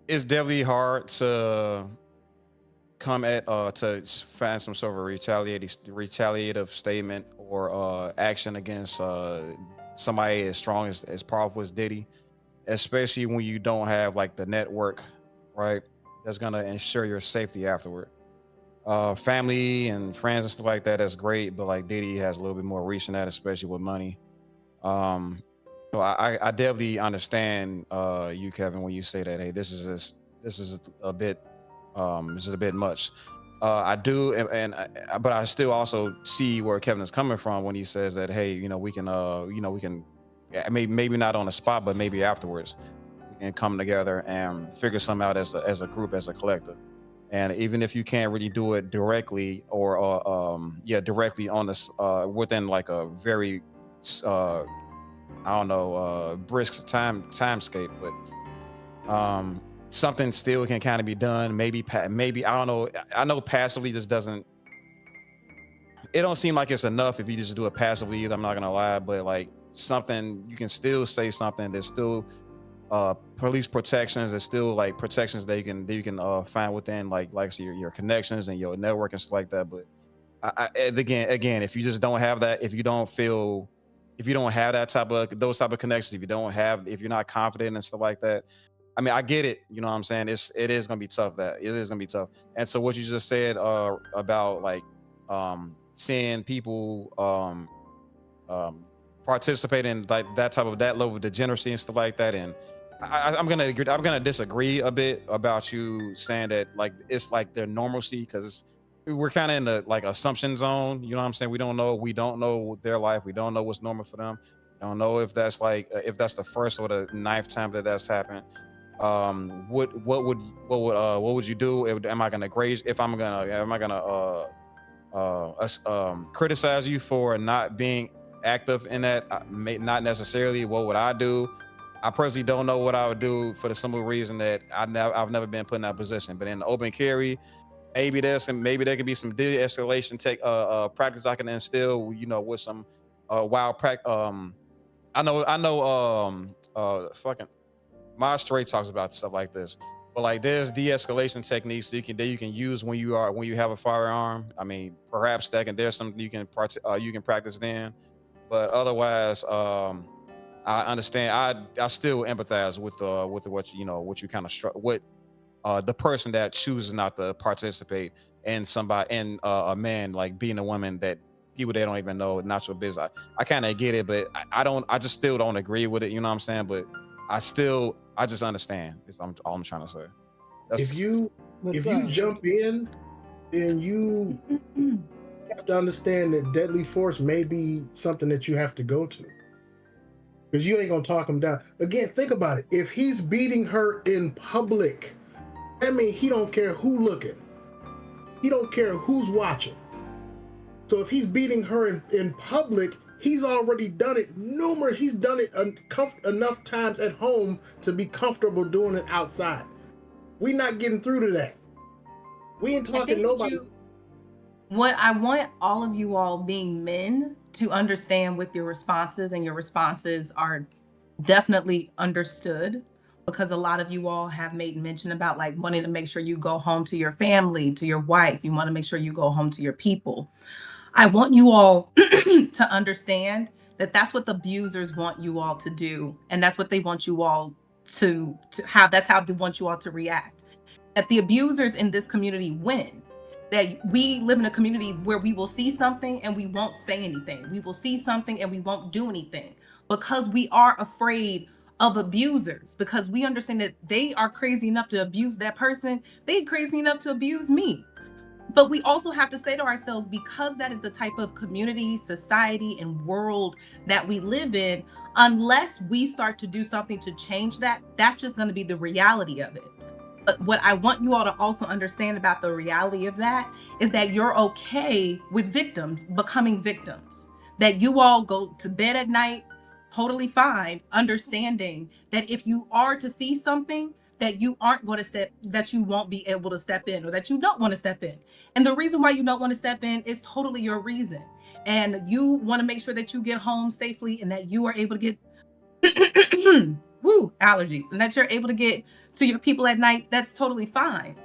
It's definitely hard to come at to find some sort of a retaliative statement or action against somebody as strong as powerful as Diddy, especially when you don't have like the network, right? That's gonna ensure your safety afterward. Family and friends and stuff like that, that's great, but like Diddy has a little bit more reach in that, especially with money. So I definitely understand you, Kevin, when you say that, hey, this is a bit this is a bit much. I do, but I still also see where Kevin is coming from when he says that, hey, we can maybe not on the spot, but maybe afterwards we can come together and figure something out as a group, as a collective. And even if you can't really do it directly or directly on this within like a very brisk timescape, but something still can kind of be done. Maybe I don't know. I know passively just doesn't. It don't seem like it's enough if you just do it passively either. I'm not gonna lie, but like something you can still say something. There's still police protections. There's still like protections that you can find within like your connections and your network and stuff like that. But and again, if you just don't have that, if you don't have those type of connections, if you're not confident and stuff like that, I mean, I get it. You know what I'm saying? It is gonna be tough. It is gonna be tough. And so what you just said about like seeing people participate in like that level of degeneracy and stuff like that, and I'm gonna disagree a bit about you saying that like it's like their normalcy, because we're kind of in the like assumption zone. You know what I'm saying? We don't know their life. We don't know what's normal for them. We don't know if that's if that's the first or the ninth time that's happened. What would you do? Am I gonna grade? Am I gonna criticize you for not being active in that? Not necessarily. What would I do? I personally don't know what I would do, for the simple reason that I've never been put in that position. But in the open carry, maybe there could be some de-escalation practice I can instill, with some wild practice. I know fucking my straight talks about stuff like this, but like there's de-escalation techniques that you can use when you have a firearm. I mean, perhaps there's something you can practice then, but otherwise, I understand. I still empathize with what you kind of what the person that chooses not to participate in a man like beating a woman that people they don't even know, not your business. I kind of get it, but I just still don't agree with it. You know what I'm saying? But I just understand. Is all I'm trying to say. If you jump in, then you have to understand that deadly force may be something that you have to go to. Because you ain't gonna talk him down. Again, think about it. If he's beating her in public, that means he don't care who looking. He don't care who's watching. So if he's beating her in public, he's already done it he's done it enough times at home to be comfortable doing it outside. We not getting through to that. We ain't talking nobody. What I want all of you all being men to understand with your responses, and your responses are definitely understood, because a lot of you all have made mention about like wanting to make sure you go home to your family, to your wife. You want to make sure you go home to your people. I want you all to understand that that's what the abusers want you all to do. And that's what they want you all to have. That's how they want you all to react. That the abusers in this community win. That we live in a community where we will see something and we won't say anything. We will see something and we won't do anything, because we are afraid of abusers, because we understand that they are crazy enough to abuse that person. They crazy enough to abuse me. But we also have to say to ourselves, because that is the type of community, society, and world that we live in, unless we start to do something to change that, that's just going to be the reality of it. But what I want you all to also understand about the reality of that is that you're okay with victims becoming victims. That you all go to bed at night totally fine, understanding that if you are to see something, that you aren't going to that you won't be able to step in, or that you don't want to step in. And the reason why you don't want to step in is totally your reason. And you want to make sure that you get home safely and that you are able to get allergies, and that you're able to get to your people at night. That's totally fine.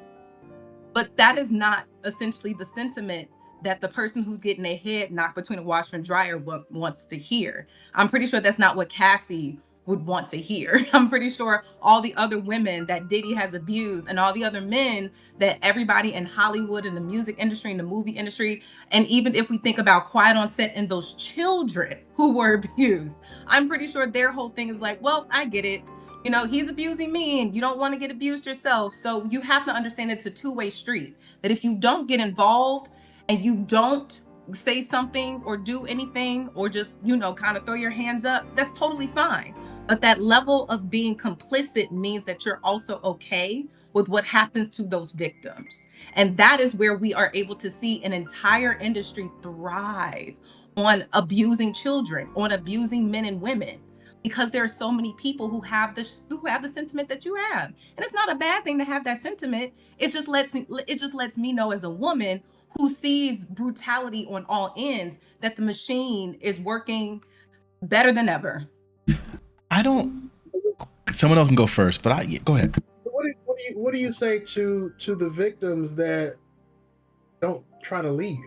But that is not essentially the sentiment that the person who's getting their head knocked between a washer and dryer wants to hear. I'm pretty sure that's not what Cassie would want to hear. I'm pretty sure all the other women that Diddy has abused, and all the other men that everybody in Hollywood and the music industry and the movie industry, and even if we think about Quiet on Set and those children who were abused, I'm pretty sure their whole thing is like, well, I get it. You know, he's abusing me and you don't want to get abused yourself. So you have to understand it's a two-way street. That if you don't get involved and you don't say something or do anything, or just, you know, kind of throw your hands up, that's totally fine. But that level of being complicit means that you're also okay with what happens to those victims. And that is where we are able to see an entire industry thrive on abusing children, on abusing men and women, because there are so many people who have the sentiment that you have. And it's not a bad thing to have that sentiment. It just lets me know, as a woman who sees brutality on all ends, that the machine is working better than ever. I don't. Someone else can go first, but go ahead. What do you say to the victims that don't try to leave?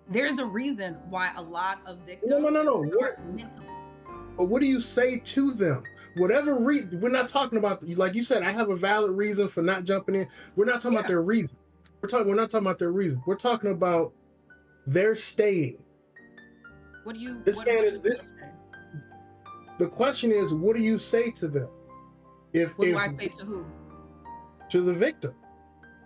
There's a reason why a lot of victims No. mentally. But what do you say to them? Whatever we're not talking about, like you said, I have a valid reason for not jumping in. We're not talking about their reason. We're not talking about their reason. We're talking about their staying. What do you? The question is, what do you say to them? What do I say to who? To the victim.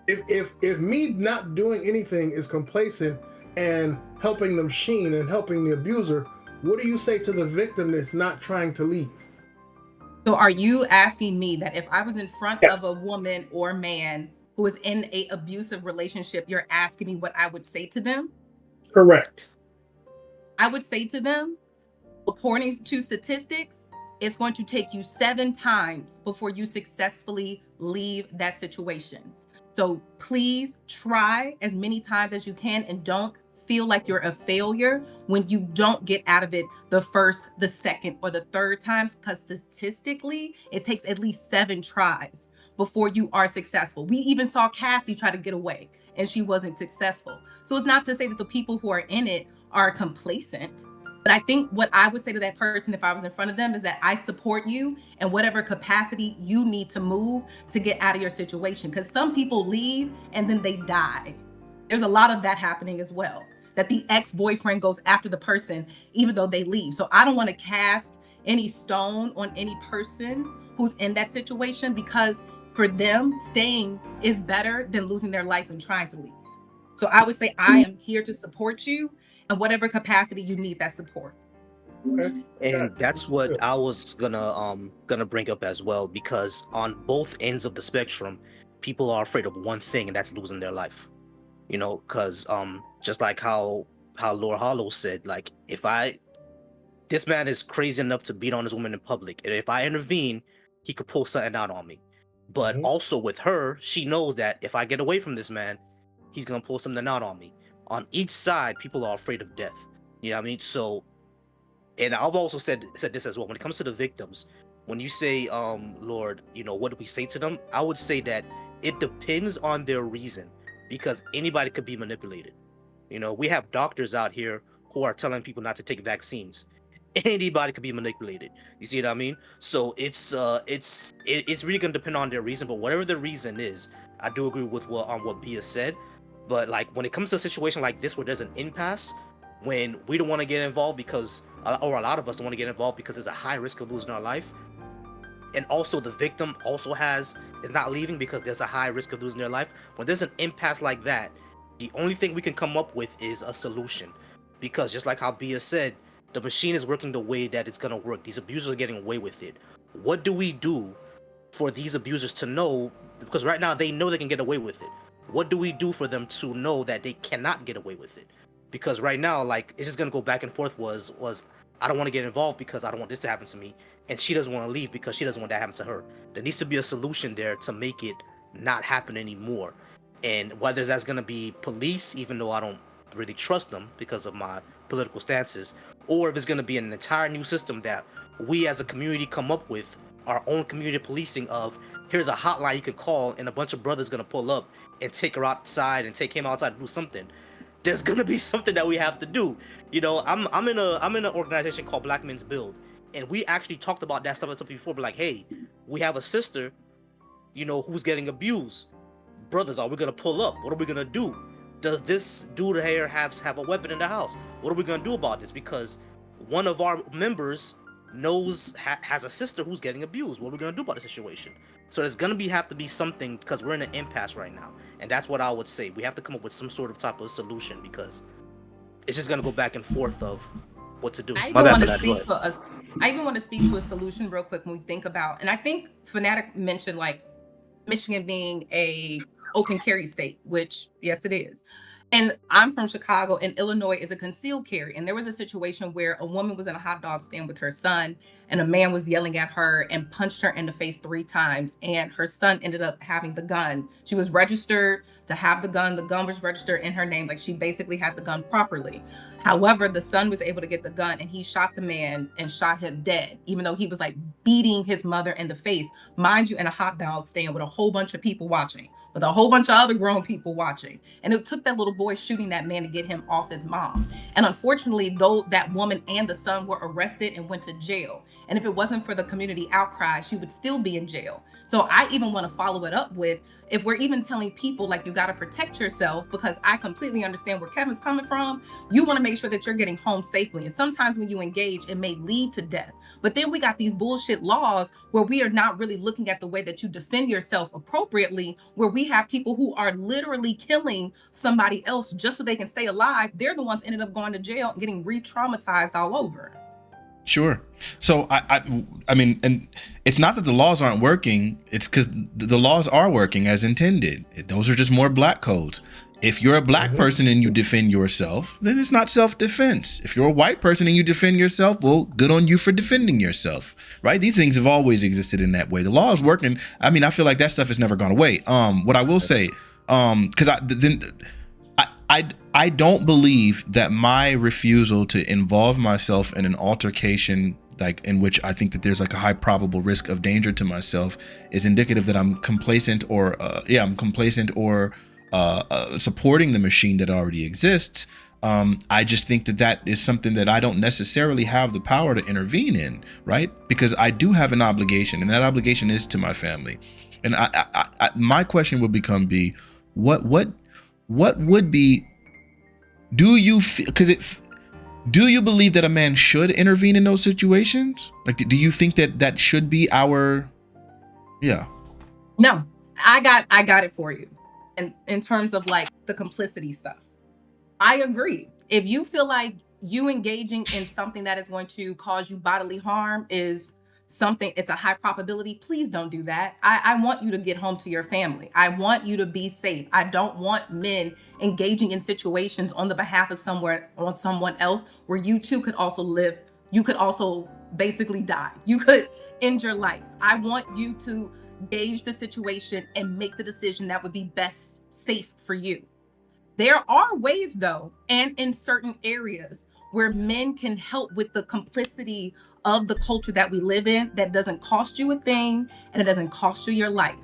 If me not doing anything is complacent and helping the machine and helping the abuser, what do you say to the victim that's not trying to leave? So are you asking me that if I was in front of a woman or man who is in an abusive relationship, you're asking me what I would say to them? Correct. I would say to them, according to statistics, it's going to take you 7 times before you successfully leave that situation. So please try as many times as you can, and don't feel like you're a failure when you don't get out of it the first, the second, or the third time, because statistically, it takes at least 7 tries before you are successful. We even saw Cassie try to get away and she wasn't successful. So it's not to say that the people who are in it are complacent. But I think what I would say to that person if I was in front of them is that I support you in whatever capacity you need to move to get out of your situation. Because some people leave and then they die. There's a lot of that happening as well, that the ex-boyfriend goes after the person even though they leave. So I don't want to cast any stone on any person who's in that situation, because for them, staying is better than losing their life and trying to leave. So I would say I am here to support you in whatever capacity you need that support. Okay. And that's what Good. I was gonna bring up as well, because on both ends of the spectrum, people are afraid of one thing, and that's losing their life. You know, because just like how Lord Hollow said, like, if this man is crazy enough to beat on his woman in public, and if I intervene, he could pull something out on me. But Mhm. also with her, she knows that if I get away from this man, he's gonna pull something out on me. On each side, people are afraid of death. You know what I mean? So, and I've also said this as well. When it comes to the victims, when you say, Lord, you know, what do we say to them? I would say that it depends on their reason, because anybody could be manipulated. You know, we have doctors out here who are telling people not to take vaccines. Anybody could be manipulated. You see what I mean? So it's really gonna depend on their reason. But whatever the reason is, I do agree with what Bia said. But like when it comes to a situation like this where there's an impasse, when we don't want to get involved because, or a lot of us don't want to get involved because there's a high risk of losing our life, and also the victim also is not leaving because there's a high risk of losing their life. When there's an impasse like that, the only thing we can come up with is a solution, because just like how Bia said, the machine is working the way that it's gonna work. These abusers are getting away with it. What do we do for these abusers to know? Because right now they know they can get away with it. What do we do for them to know that they cannot get away with it? Because right now, like, it's just gonna go back and forth. Was I don't want to get involved because I don't want this to happen to me, and she doesn't want to leave because she doesn't want that to happen to her. There needs to be a solution there to make it not happen anymore. And whether that's gonna be police, even though I don't really trust them because of my political stances, or if it's gonna be an entire new system that we as a community come up with, our own community policing of, here's a hotline you can call and a bunch of brothers gonna pull up and take her outside and take him outside to do something. There's gonna be something that we have to do. You know, I'm in an organization called Black Men's Build, and we actually talked about that stuff before. But like, hey, we have a sister, you know, who's getting abused. Brothers, are we gonna pull up? What are we gonna do? Does this dude here have a weapon in the house? What are we gonna do about this? Because one of our members has a sister who's getting abused. What are we gonna do about the situation? So there's gonna have to be something, because we're in an impasse right now, and that's what I would say. We have to come up with some sort of type of solution, because it's just gonna go back and forth of what to do. I My even bad want for to that. Go speak ahead. to us. I even want to speak to a solution real quick when we think about, and I think Fanatiq mentioned like Michigan being a open carry state, which yes, it is. And I'm from Chicago, and Illinois is a concealed carry. And there was a situation where a woman was in a hot dog stand with her son, and a man was yelling at her and punched her in the face 3 times. And her son ended up having the gun. She was registered to have the gun. The gun was registered in her name. Like, she basically had the gun properly. However, the son was able to get the gun, and he shot the man and shot him dead, even though he was like beating his mother in the face, mind you, in a hot dog stand with a whole bunch of people watching, with a whole bunch of other grown people watching. And it took that little boy shooting that man to get him off his mom. And unfortunately, though, that woman and the son were arrested and went to jail. And if it wasn't for the community outcry, she would still be in jail. So I even want to follow it up with, if we're even telling people like, you got to protect yourself, because I completely understand where Kevin's coming from. You want to make sure that you're getting home safely. And sometimes when you engage, it may lead to death. But then we got these bullshit laws where we are not really looking at the way that you defend yourself appropriately, where we have people who are literally killing somebody else just so they can stay alive. They're the ones ended up going to jail and getting re-traumatized all over. Sure. So I mean, and it's not that the laws aren't working. It's because the laws are working as intended. Those are just more black codes. If you're a black person and you defend yourself, then it's not self-defense. If you're a white person and you defend yourself, well, good on you for defending yourself, right? These things have always existed in that way. The law is working. I mean, I feel like that stuff has never gone away. What I will say, because I don't believe that my refusal to involve myself in an altercation, like in which I think that there's like a high probable risk of danger to myself, is indicative that I'm complacent or supporting the machine that already exists. I just think that is something that I don't necessarily have the power to intervene in, right? Because I do have an obligation, and that obligation is to my family. And my question would become what would be, do you believe that a man should intervene in those situations? Like, do you think that should be our? Yeah. No, I got it for you. and in terms of like the complicity stuff. I agree. If you feel like you engaging in something that is going to cause you bodily harm is something, it's a high probability, please don't do that. I want you to get home to your family. I want you to be safe. I don't want men engaging in situations on the behalf of someone else where you too could also live. You could also basically die. You could end your life. I want you to gauge the situation and make the decision that would be best safe for you. There are ways, though, and in certain areas where men can help with the complicity of the culture that we live in that doesn't cost you a thing and it doesn't cost you your life.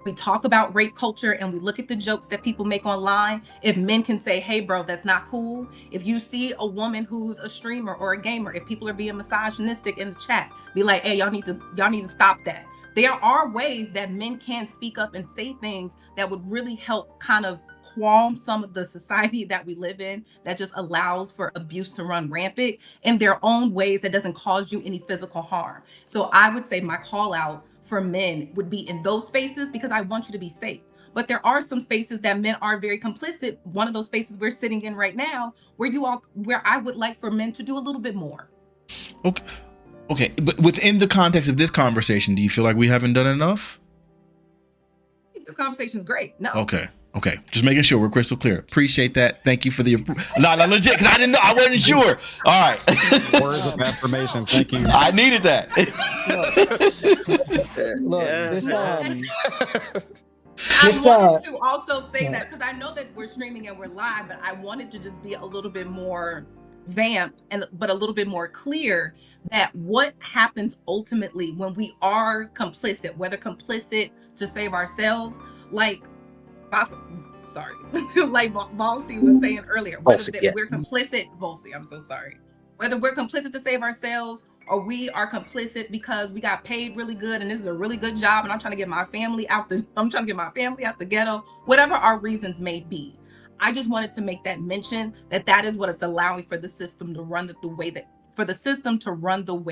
We talk about rape culture and we look at the jokes that people make online. If men can say, hey, bro, that's not cool. If you see a woman who's a streamer or a gamer, if people are being misogynistic in the chat, be like, hey, y'all need to stop that. There are ways that men can speak up and say things that would really help kind of qualm some of the society that we live in that just allows for abuse to run rampant in their own ways that doesn't cause you any physical harm. So I would say my call out for men would be in those spaces because I want you to be safe. But there are some spaces that men are very complicit. One of those spaces we're sitting in right now where I would like for men to do a little bit more. Okay, but within the context of this conversation, do you feel like we haven't done enough? This conversation is great. No. Okay, just making sure we're crystal clear. Appreciate that. Thank you for the no, legit, because I didn't know, I wasn't sure. All right. Words of affirmation. Thank you. I needed that. Look, this I wanted to also say that because I know that we're streaming and we're live, but I wanted to just be a little bit more vamped but a little bit more clear that what happens ultimately when we are complicit, whether complicit to save ourselves, like like Volsy was saying earlier, whether we're complicit, Volsy, I'm so sorry. Whether we're complicit to save ourselves or we are complicit because we got paid really good and this is a really good job and I'm trying to get my family out the ghetto, whatever our reasons may be. I just wanted to make that mention that is what it's allowing for the system to run the way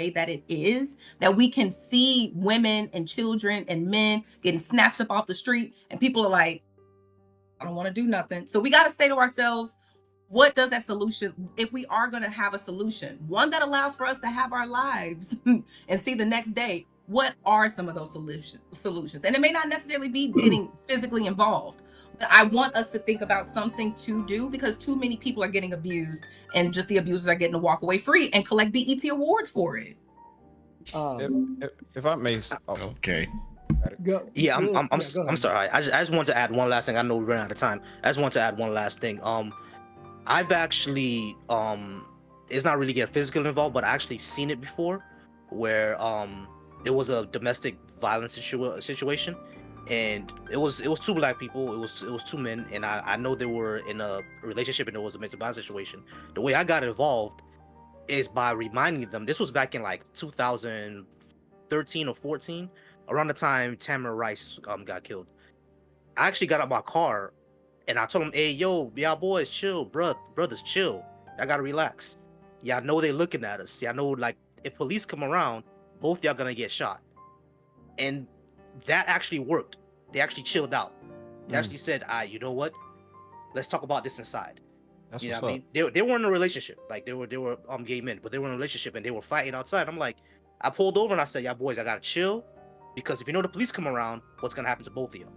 that it is, that we can see women and children and men getting snatched up off the street and people are like, I don't want to do nothing. So we got to say to ourselves, what does that solution, if we are going to have a solution, one that allows for us to have our lives and see the next day, what are some of those solutions? And it may not necessarily be getting physically involved, but I want us to think about something to do because too many people are getting abused and just the abusers are getting to walk away free and collect BET awards for it. If I may. Okay. Yeah, I'm sorry. I just wanted to add one last thing. I know we're running out of time. I just want to add one last thing. I've actually it's not really getting physically involved, but I actually seen it before, where it was a domestic violence situation, and it was two black people. It was two men, and I know they were in a relationship and it was a domestic violence situation. The way I got involved is by reminding them. This was back in like 2013 or 14. Around the time Tamir Rice got killed. I actually got out my car and I told him, hey, yo, y'all boys, chill, brothers, chill. Y'all gotta relax. Y'all know they looking at us. Y'all know, like, if police come around, both y'all gonna get shot. And that actually worked. They actually chilled out. They actually said, you know what? Let's talk about this inside. That's you know what's what I mean? They were in a relationship. Like, they were gay men, but they were in a relationship and they were fighting outside. I'm like, I pulled over and I said, y'all boys, I gotta chill. Because if you know the police come around, what's gonna happen to both of y'all?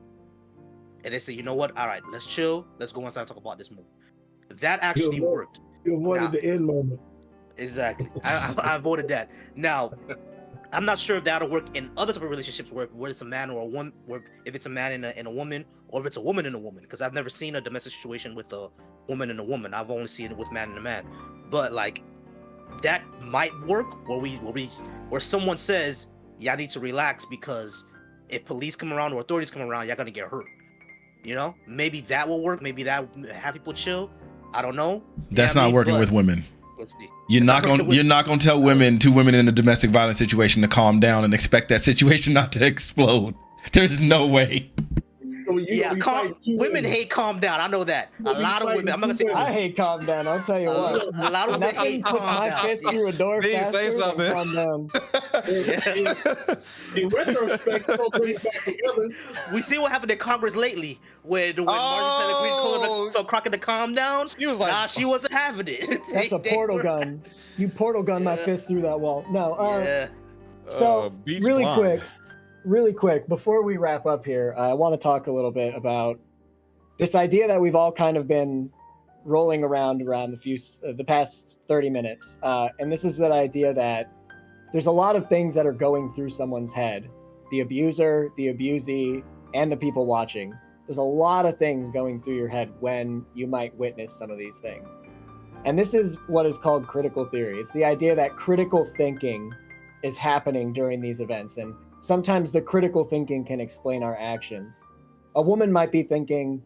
And they said, you know what? All right, let's chill. Let's go inside and talk about this more. That actually worked. You avoided the end moment. Exactly. I avoided that. Now, I'm not sure if that'll work in other type of relationships where it's a man or a woman, where if it's a man and a woman, or if it's a woman and a woman. Because I've never seen a domestic situation with a woman and a woman. I've only seen it with man and a man. But like, that might work where someone says, y'all need to relax because if police come around or authorities come around, y'all gonna get hurt. You know, maybe that will work. Maybe that have people chill. I don't know. That's not working with women. Let's see. You're not gonna tell two women in a domestic violence situation to calm down and expect that situation not to explode. There's no way. Yeah, be fighting two women hate calm down. I know that. You A gonna be lot of women. fighting I'm not gonna two say women. I hate calm down. I'll tell you a, what. a lot of women Nothing hate puts calm my down. fist through a door Please faster say than something. calm down. In retrospect, you don't bring it back together. We see what happened in Congress lately when Marjorie Taylor Greene Oh, told Crockett to calm down. she was like, Nah, she wasn't having it. That's a They portal were- gun. You portal gun my Yeah. fist through that wall. No. Yeah. So Beach really Blonde. quick, before we wrap up here, I want to talk a little bit about this idea that we've all kind of been rolling around the past 30 minutes. And this is that idea that there's a lot of things that are going through someone's head. The abuser, the abusee, and the people watching. There's a lot of things going through your head when you might witness some of these things. And this is what is called critical theory. It's the idea that critical thinking is happening during these events. And sometimes the critical thinking can explain our actions. A woman might be thinking,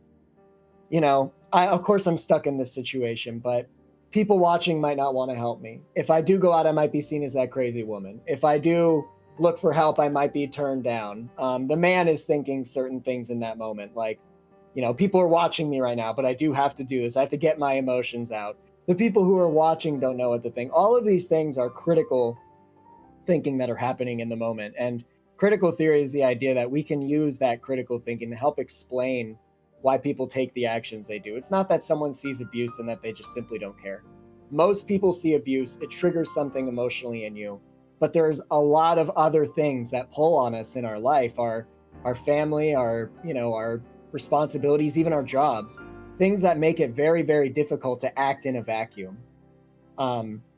of course I'm stuck in this situation, but people watching might not want to help me. If I do go out, I might be seen as that crazy woman. If I do look for help, I might be turned down. The man is thinking certain things in that moment, like, people are watching me right now, but I do have to do this. I have to get my emotions out. The people who are watching don't know what to think. All of these things are critical thinking that are happening in the moment. And critical theory is the idea that we can use that critical thinking to help explain why people take the actions they do. It's not that someone sees abuse and that they just simply don't care. Most people see abuse, it triggers something emotionally in you. But there's a lot of other things that pull on us in our life, our family, our responsibilities, even our jobs, things that make it very, very difficult to act in a vacuum.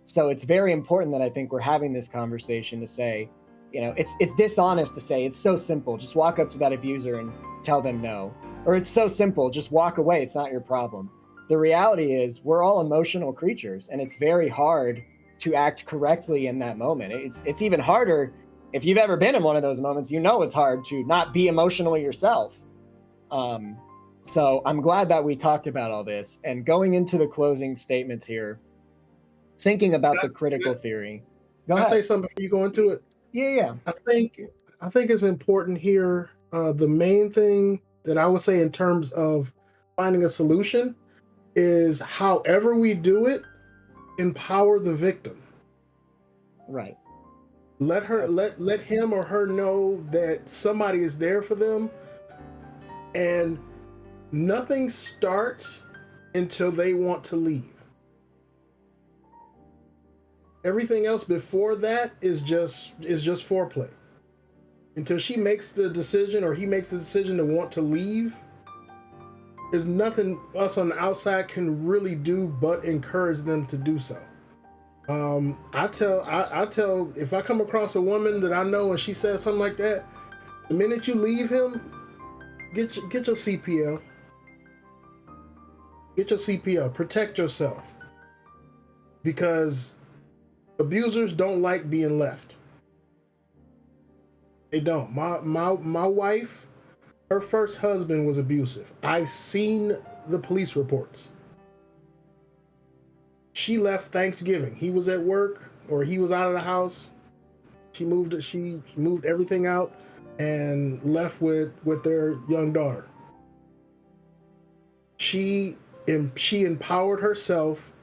So it's very important that I think we're having this conversation to say, it's dishonest to say it's so simple. Just walk up to that abuser and tell them no. Or it's so simple, just walk away. It's not your problem. The reality is we're all emotional creatures, and it's very hard to act correctly in that moment. It's even harder if you've ever been in one of those moments. It's hard to not be emotional yourself. So I'm glad that we talked about all this, and going into the closing statements here, thinking about the critical theory. Go Can I ahead. say something before you go into it? Yeah. I think it's important here. The main thing that I would say in terms of finding a solution is, however we do it, empower the victim. Right. Let him or her know that somebody is there for them, and nothing starts until they want to leave. Everything else before that is just foreplay. Until she makes the decision or he makes the decision to want to leave, there's nothing us on the outside can really do but encourage them to do so. I tell if I come across a woman that I know and she says something like that, the minute you leave him, get your CPL. Get your CPL. Protect yourself, because abusers don't like being left. They don't. My wife, her first husband was abusive. I've seen the police reports. She left Thanksgiving. He was at work or he was out of the house. She moved everything out and left with their young daughter. She empowered herself,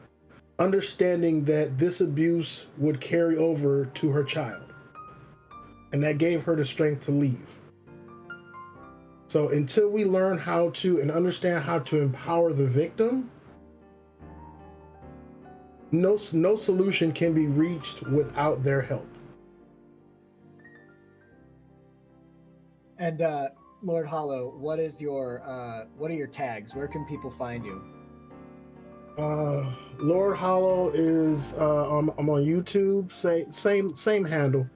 understanding that this abuse would carry over to her child. And that gave her the strength to leave. So until we learn how to and understand how to empower the victim, no solution can be reached without their help. And Lord Hollow, what are your tags? Where can people find you? Lord Hollow is I'm on YouTube. Same handle.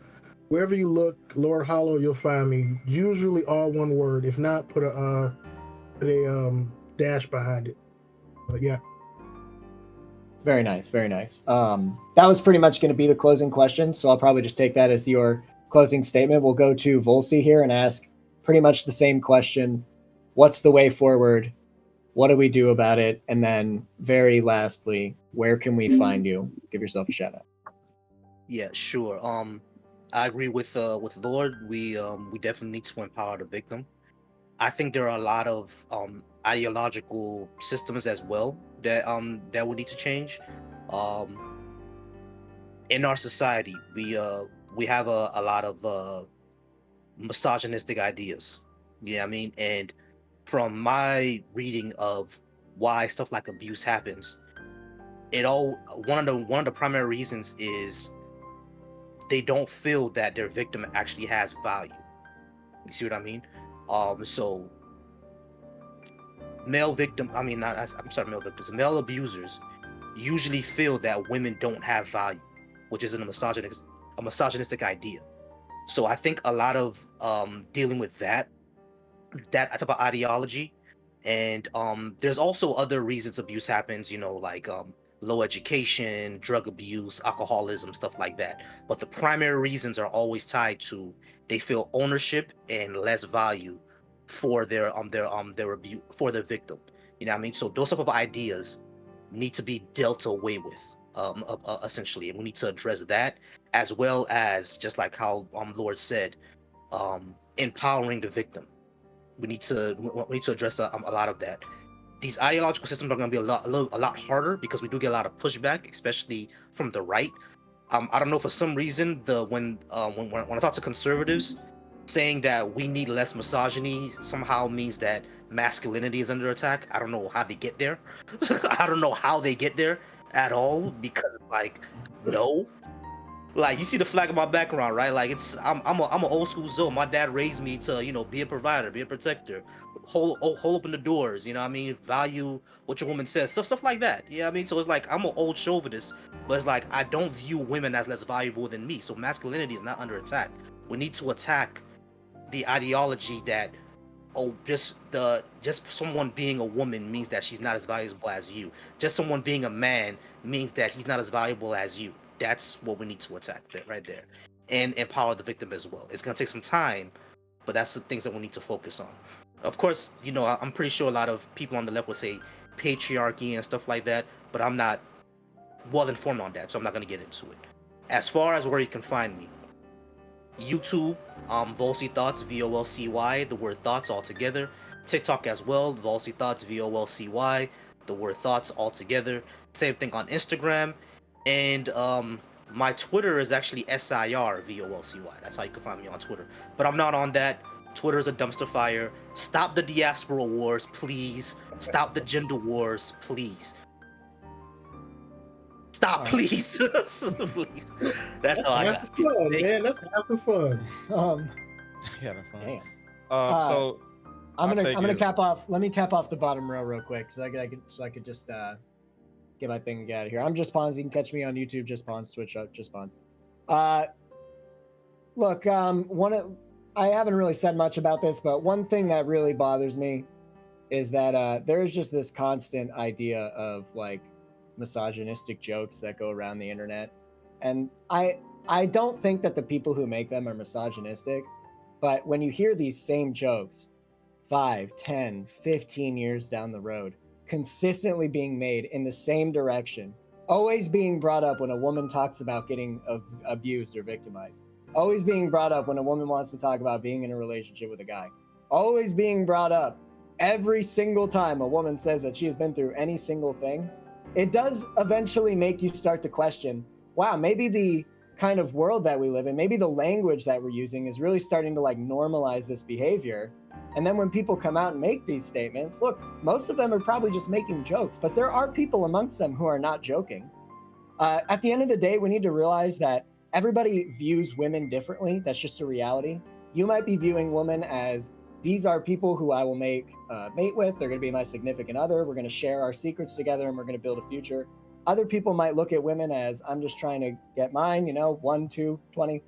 Wherever you look, Lord Hollow, you'll find me. Usually all one word. If not, put a dash behind it. But yeah. Very nice, very nice. That was pretty much going to be the closing question, so I'll probably just take that as your closing statement. We'll go to Volsi here and ask pretty much the same question. What's the way forward? What do we do about it? And then very lastly, where can we find you? Give yourself a shout out. Yeah, sure. I agree with Lord. We definitely need to empower the victim. I think there are a lot of ideological systems as well that we need to change. Um, in our society, we have a lot of misogynistic ideas. You know what I mean? And from my reading of why stuff like abuse happens, one of the primary reasons is they don't feel that their victim actually has value. You see what I mean? So male victim, I mean, not, I'm sorry, male victims, male abusers usually feel that women don't have value, which is a misogynistic idea. So I think a lot of dealing with that's about ideology, and there's also other reasons abuse happens, you know, like low education, drug abuse, alcoholism, stuff like that. But the primary reasons are always tied to they feel ownership and less value for their abuse, for their victim. You know what I mean? So those type of ideas need to be dealt away with, essentially, and we need to address that, as well as, just like how Lord said, empowering the victim. We need to address a lot of that. These ideological systems are going to be a lot harder because we do get a lot of pushback, especially from the right. I don't know, for some reason, when I talk to conservatives, saying that we need less misogyny somehow means that masculinity is under attack. I don't know how they get there. I don't know how they get there at all, because like, no. Like, you see the flag of my background, right? Like, I'm an old school Zoe. My dad raised me to, you know, be a provider, be a protector, hold open the doors. You know what I mean? Value what your woman says, stuff like that. You know what I mean? So it's like I'm an old chauvinist, but it's like I don't view women as less valuable than me. So masculinity is not under attack. We need to attack the ideology that, oh, just someone being a woman means that she's not as valuable as you. Just someone being a man means that he's not as valuable as you. That's what we need to attack right there, and empower the victim as well. It's gonna take some time, but that's the things that we need to focus on. Of course, you know, I'm pretty sure a lot of people on the left would say patriarchy and stuff like that, but I'm not well informed on that, so I'm not gonna get into it. As far as where you can find me, YouTube, Volcy Thoughts, VOLCY, the word thoughts all together. TikTok as well, Volcy Thoughts, VOLCY, the word thoughts all together. Same thing on Instagram. And my Twitter is actually SIRVOLCY. That's how you can find me on Twitter. But I'm not on that. Twitter is a dumpster fire. Stop the diaspora wars, please. Stop the gender wars, please. Stop, please. Please. That's all I got. Half the fun, man. That's half the fun. Having fun. Damn. So I'm I'll gonna take it. cap off. Let me cap off the bottom row real quick, so I could just get my thing and get out of here. I'm Just Pawns. You can catch me on YouTube, Just Pawns, Twitch, Just Pawns. Look, I haven't really said much about this, but one thing that really bothers me is that there's just this constant idea of like misogynistic jokes that go around the internet, and I don't think that the people who make them are misogynistic, but when you hear these same jokes 5, 10, 15 years down the road, consistently being made in the same direction, always being brought up when a woman talks about getting abused or victimized, always being brought up when a woman wants to talk about being in a relationship with a guy, always being brought up every single time a woman says that she has been through any single thing, it does eventually make you start to question, wow, maybe the kind of world that we live in, maybe the language that we're using is really starting to like normalize this behavior. And then when people come out and make these statements, look, most of them are probably just making jokes, but there are people amongst them who are not joking. At the end of the day, we need to realize that everybody views women differently. That's just a reality. You might be viewing women as, these are people who I will mate with. They're going to be my significant other. We're going to share our secrets together and we're going to build a future. Other people might look at women as, I'm just trying to get mine, 1, 2, 20.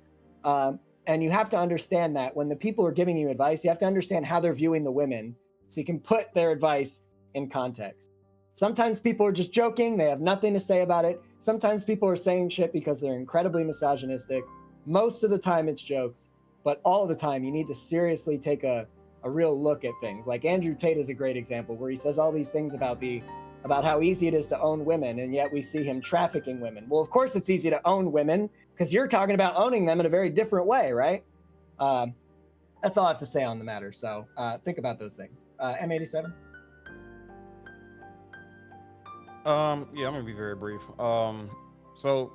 And you have to understand that when the people are giving you advice, you have to understand how they're viewing the women so you can put their advice in context. Sometimes people are just joking. They have nothing to say about it. Sometimes people are saying shit because they're incredibly misogynistic. Most of the time it's jokes, but all the time you need to seriously take a real look at things. Like Andrew Tate is a great example where he says all these things about how easy it is to own women, and yet we see him trafficking women. Well, of course it's easy to own women because you're talking about owning them in a very different way, right? That's all I have to say on the matter. So think about those things. M87. Yeah, I'm gonna be very brief. So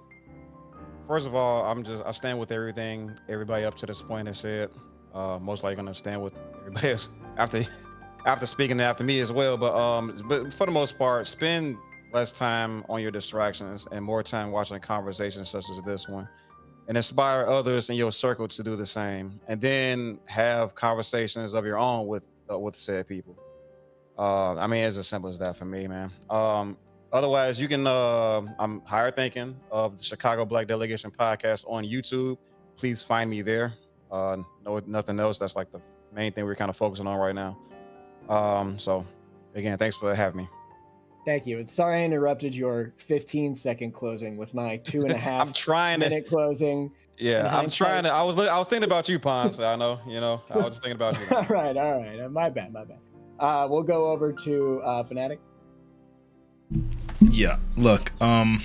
first of all, I stand with everything everybody up to this point has said. Most likely gonna stand with everybody else after speaking after me as well. But for the most part, spend less time on your distractions and more time watching conversations such as this one, and inspire others in your circle to do the same. And then have conversations of your own with said people. I mean, it's as simple as that for me, man. Otherwise, you can. I'm higher thinking of the Chicago Black Delegation podcast on YouTube. Please find me there. No, nothing else. That's like the main thing we're kind of focusing on right now. So again, thanks for having me. Thank you. And sorry I interrupted your 15-second closing with my 2.5 I'm trying to. minute closing. Yeah, I'm trying to. I was thinking about you, Pons. I know. I was just thinking about you. All right. My bad. We'll go over to Fanatiq. Yeah, look, I'm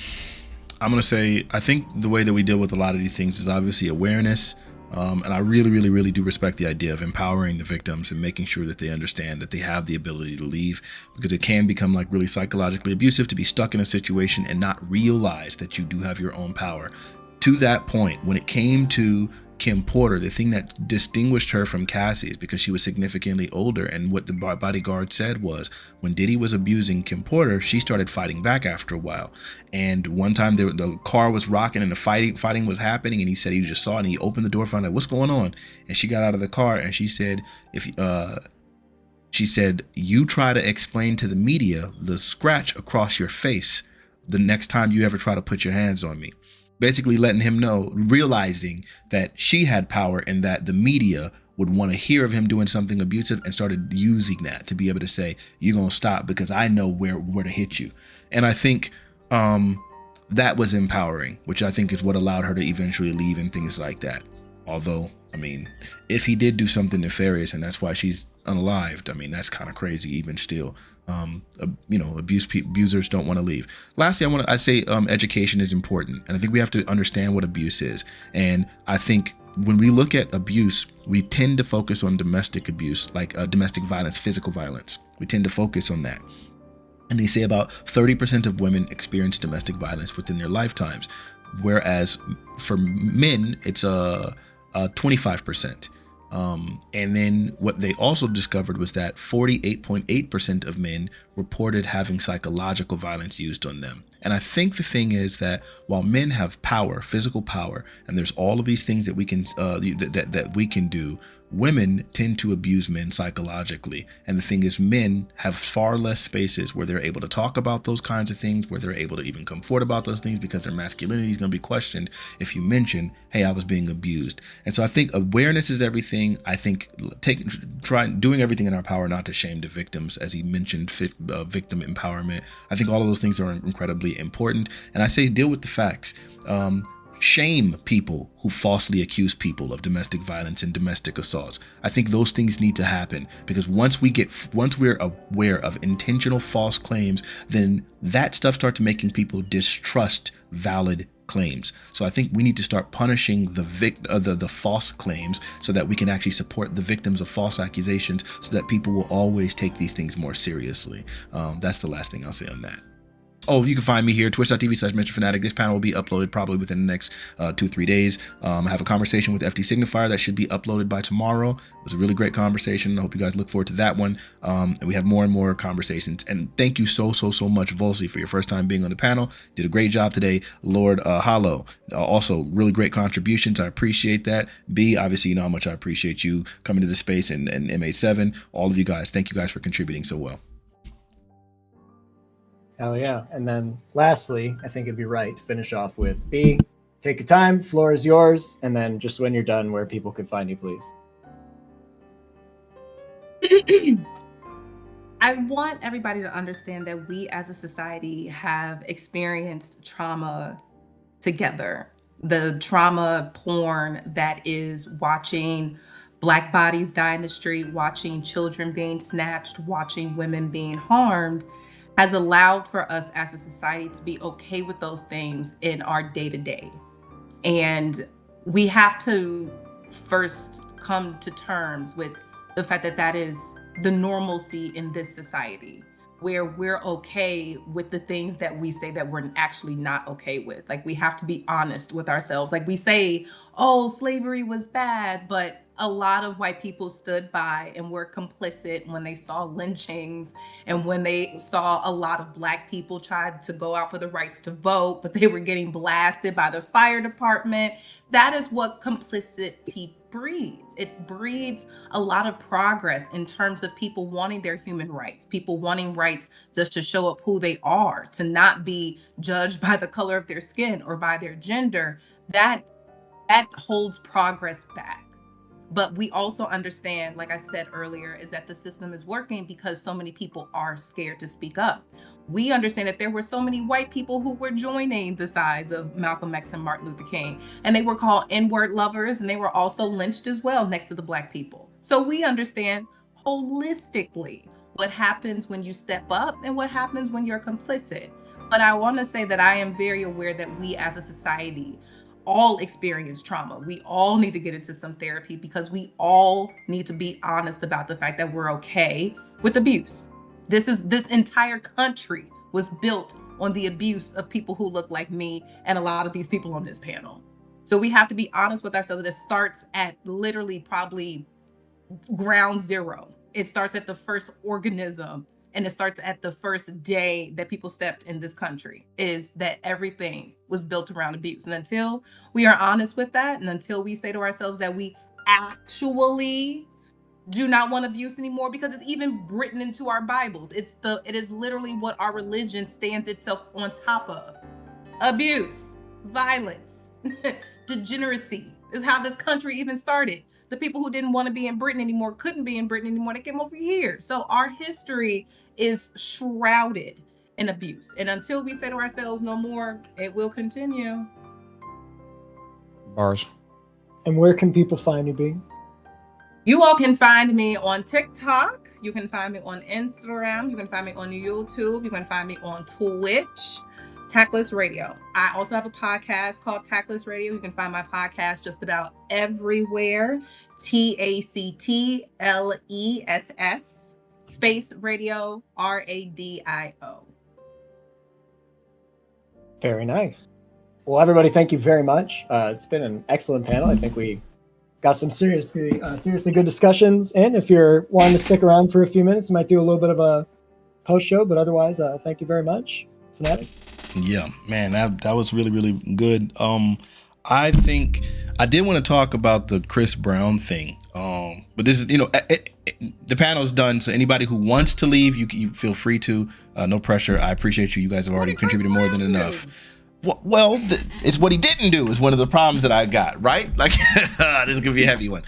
gonna say I think the way that we deal with a lot of these things is obviously awareness, and I really do respect the idea of empowering the victims and making sure that they understand that they have the ability to leave, because it can become like really psychologically abusive to be stuck in a situation and not realize that you do have your own power. To that point, when it came to Kim Porter, the thing that distinguished her from Cassie is because she was significantly older, and what the bodyguard said was when Diddy was abusing Kim Porter, she started fighting back after a while. And one time the car was rocking and the fighting was happening, and he said he just saw it, and he opened the door, found out what's going on, and she got out of the car and she said, you try to explain to the media the scratch across your face the next time you ever try to put your hands on me. Basically letting him know, realizing that she had power and that the media would want to hear of him doing something abusive, and started using that to be able to say, you're going to stop because I know where to hit you. And I think that was empowering, which I think is what allowed her to eventually leave and things like that. Although, I mean, if he did do something nefarious and that's why she's unalived, I mean, that's kind of crazy even still. Abusers don't want to leave. Lastly, I say education is important, and I think we have to understand what abuse is. And I think when we look at abuse, we tend to focus on domestic abuse, like domestic violence, physical violence. We tend to focus on that. And they say about 30% of women experience domestic violence within their lifetimes, whereas for men, it's 25%. And then what they also discovered was that 48.8% of men reported having psychological violence used on them. And I think the thing is that while men have power, physical power, and there's all of these things that we can that we can do, women tend to abuse men psychologically. And the thing is, men have far less spaces where they're able to talk about those kinds of things, where they're able to even come forward about those things, because their masculinity is going to be questioned if you mention, hey, I was being abused. And so I think awareness is everything. I think doing everything in our power not to shame the victims, as he mentioned, victim empowerment. I think all of those things are incredibly important. And I say deal with the facts. Shame people who falsely accuse people of domestic violence and domestic assaults. I think those things need to happen, because once we're aware of intentional false claims, then that stuff starts making people distrust valid claims. So I think we need to start punishing the false claims, so that we can actually support the victims of false accusations, so that people will always take these things more seriously. That's the last thing I'll say on that. Oh, you can find me here, twitch.tv/MrFanatic. This panel will be uploaded probably within the next 2-3 days. I have a conversation with FD Signifier that should be uploaded by tomorrow. It was a really great conversation. I hope you guys look forward to that one. And we have more and more conversations. And thank you so much, Volsey, for your first time being on the panel. Did a great job today. Lord Hollow, also really great contributions. I appreciate that. B, obviously, you know how much I appreciate you coming to the space, and M87. All of you guys, thank you guys for contributing so well. Hell yeah. And then lastly, I think it'd be right to finish off with B. Take your time, floor is yours, and then just when you're done, where people can find you, please. I want everybody to understand that we as a society have experienced trauma together. The trauma porn that is watching Black bodies die in the street, watching children being snatched, watching women being harmed, has allowed for us as a society to be okay with those things in our day-to-day. And we have to first come to terms with the fact that that is the normalcy in this society, where we're okay with the things that we say that we're actually not okay with. Like, we have to be honest with ourselves. Like, we say, oh, slavery was bad, but a lot of white people stood by and were complicit when they saw lynchings and when they saw a lot of Black people tried to go out for the rights to vote, but they were getting blasted by the fire department. That is what complicity breeds. It breeds a lot of progress in terms of people wanting their human rights, people wanting rights just to show up who they are, to not be judged by the color of their skin or by their gender. That holds progress back. But we also understand, like I said earlier, is that the system is working because so many people are scared to speak up. We understand that there were so many white people who were joining the sides of Malcolm X and Martin Luther King, and they were called N-word lovers, and they were also lynched as well next to the Black people. So we understand holistically what happens when you step up and what happens when you're complicit. But I want to say that I am very aware that we as a society all experience trauma. We all need to get into some therapy because we all need to be honest about the fact that we're okay with abuse. This entire country was built on the abuse of people who look like me and a lot of these people on this panel. So we have to be honest with ourselves that it starts at literally probably ground zero. It starts at the first organism, and it starts at the first day that people stepped in this country, is that everything was built around abuse. And until we are honest with that, and until we say to ourselves that we actually do not want abuse anymore, because it's even written into our Bibles. It is literally what our religion stands itself on top of. Abuse, violence, degeneracy is how this country even started. The people who didn't want to be in Britain anymore couldn't be in Britain anymore. They came over here. So our history is shrouded in abuse. And until we say to ourselves no more, it will continue. Bars. And where can people find you, Big? You all can find me on TikTok. You can find me on Instagram. You can find me on YouTube. You can find me on Twitch. Tactless Radio. I also have a podcast called Tactless Radio. You can find my podcast just about everywhere. TACTLESS space radio RADIO. Very nice. Well, everybody, thank you very much. It's been an excellent panel. I think we got some seriously good discussions. And if you're wanting to stick around for a few minutes, we might do a little bit of a post show. But otherwise, thank you very much, Fanatiq. Yeah, man, that was really, really good. I think I did want to talk about the Chris Brown thing. But this is, the panel's done. So anybody who wants to leave, you feel free to. No pressure. I appreciate you. You guys have already contributed more than enough. Well, it's what he didn't do is one of the problems that I got, right? Like, this is gonna be a heavy one.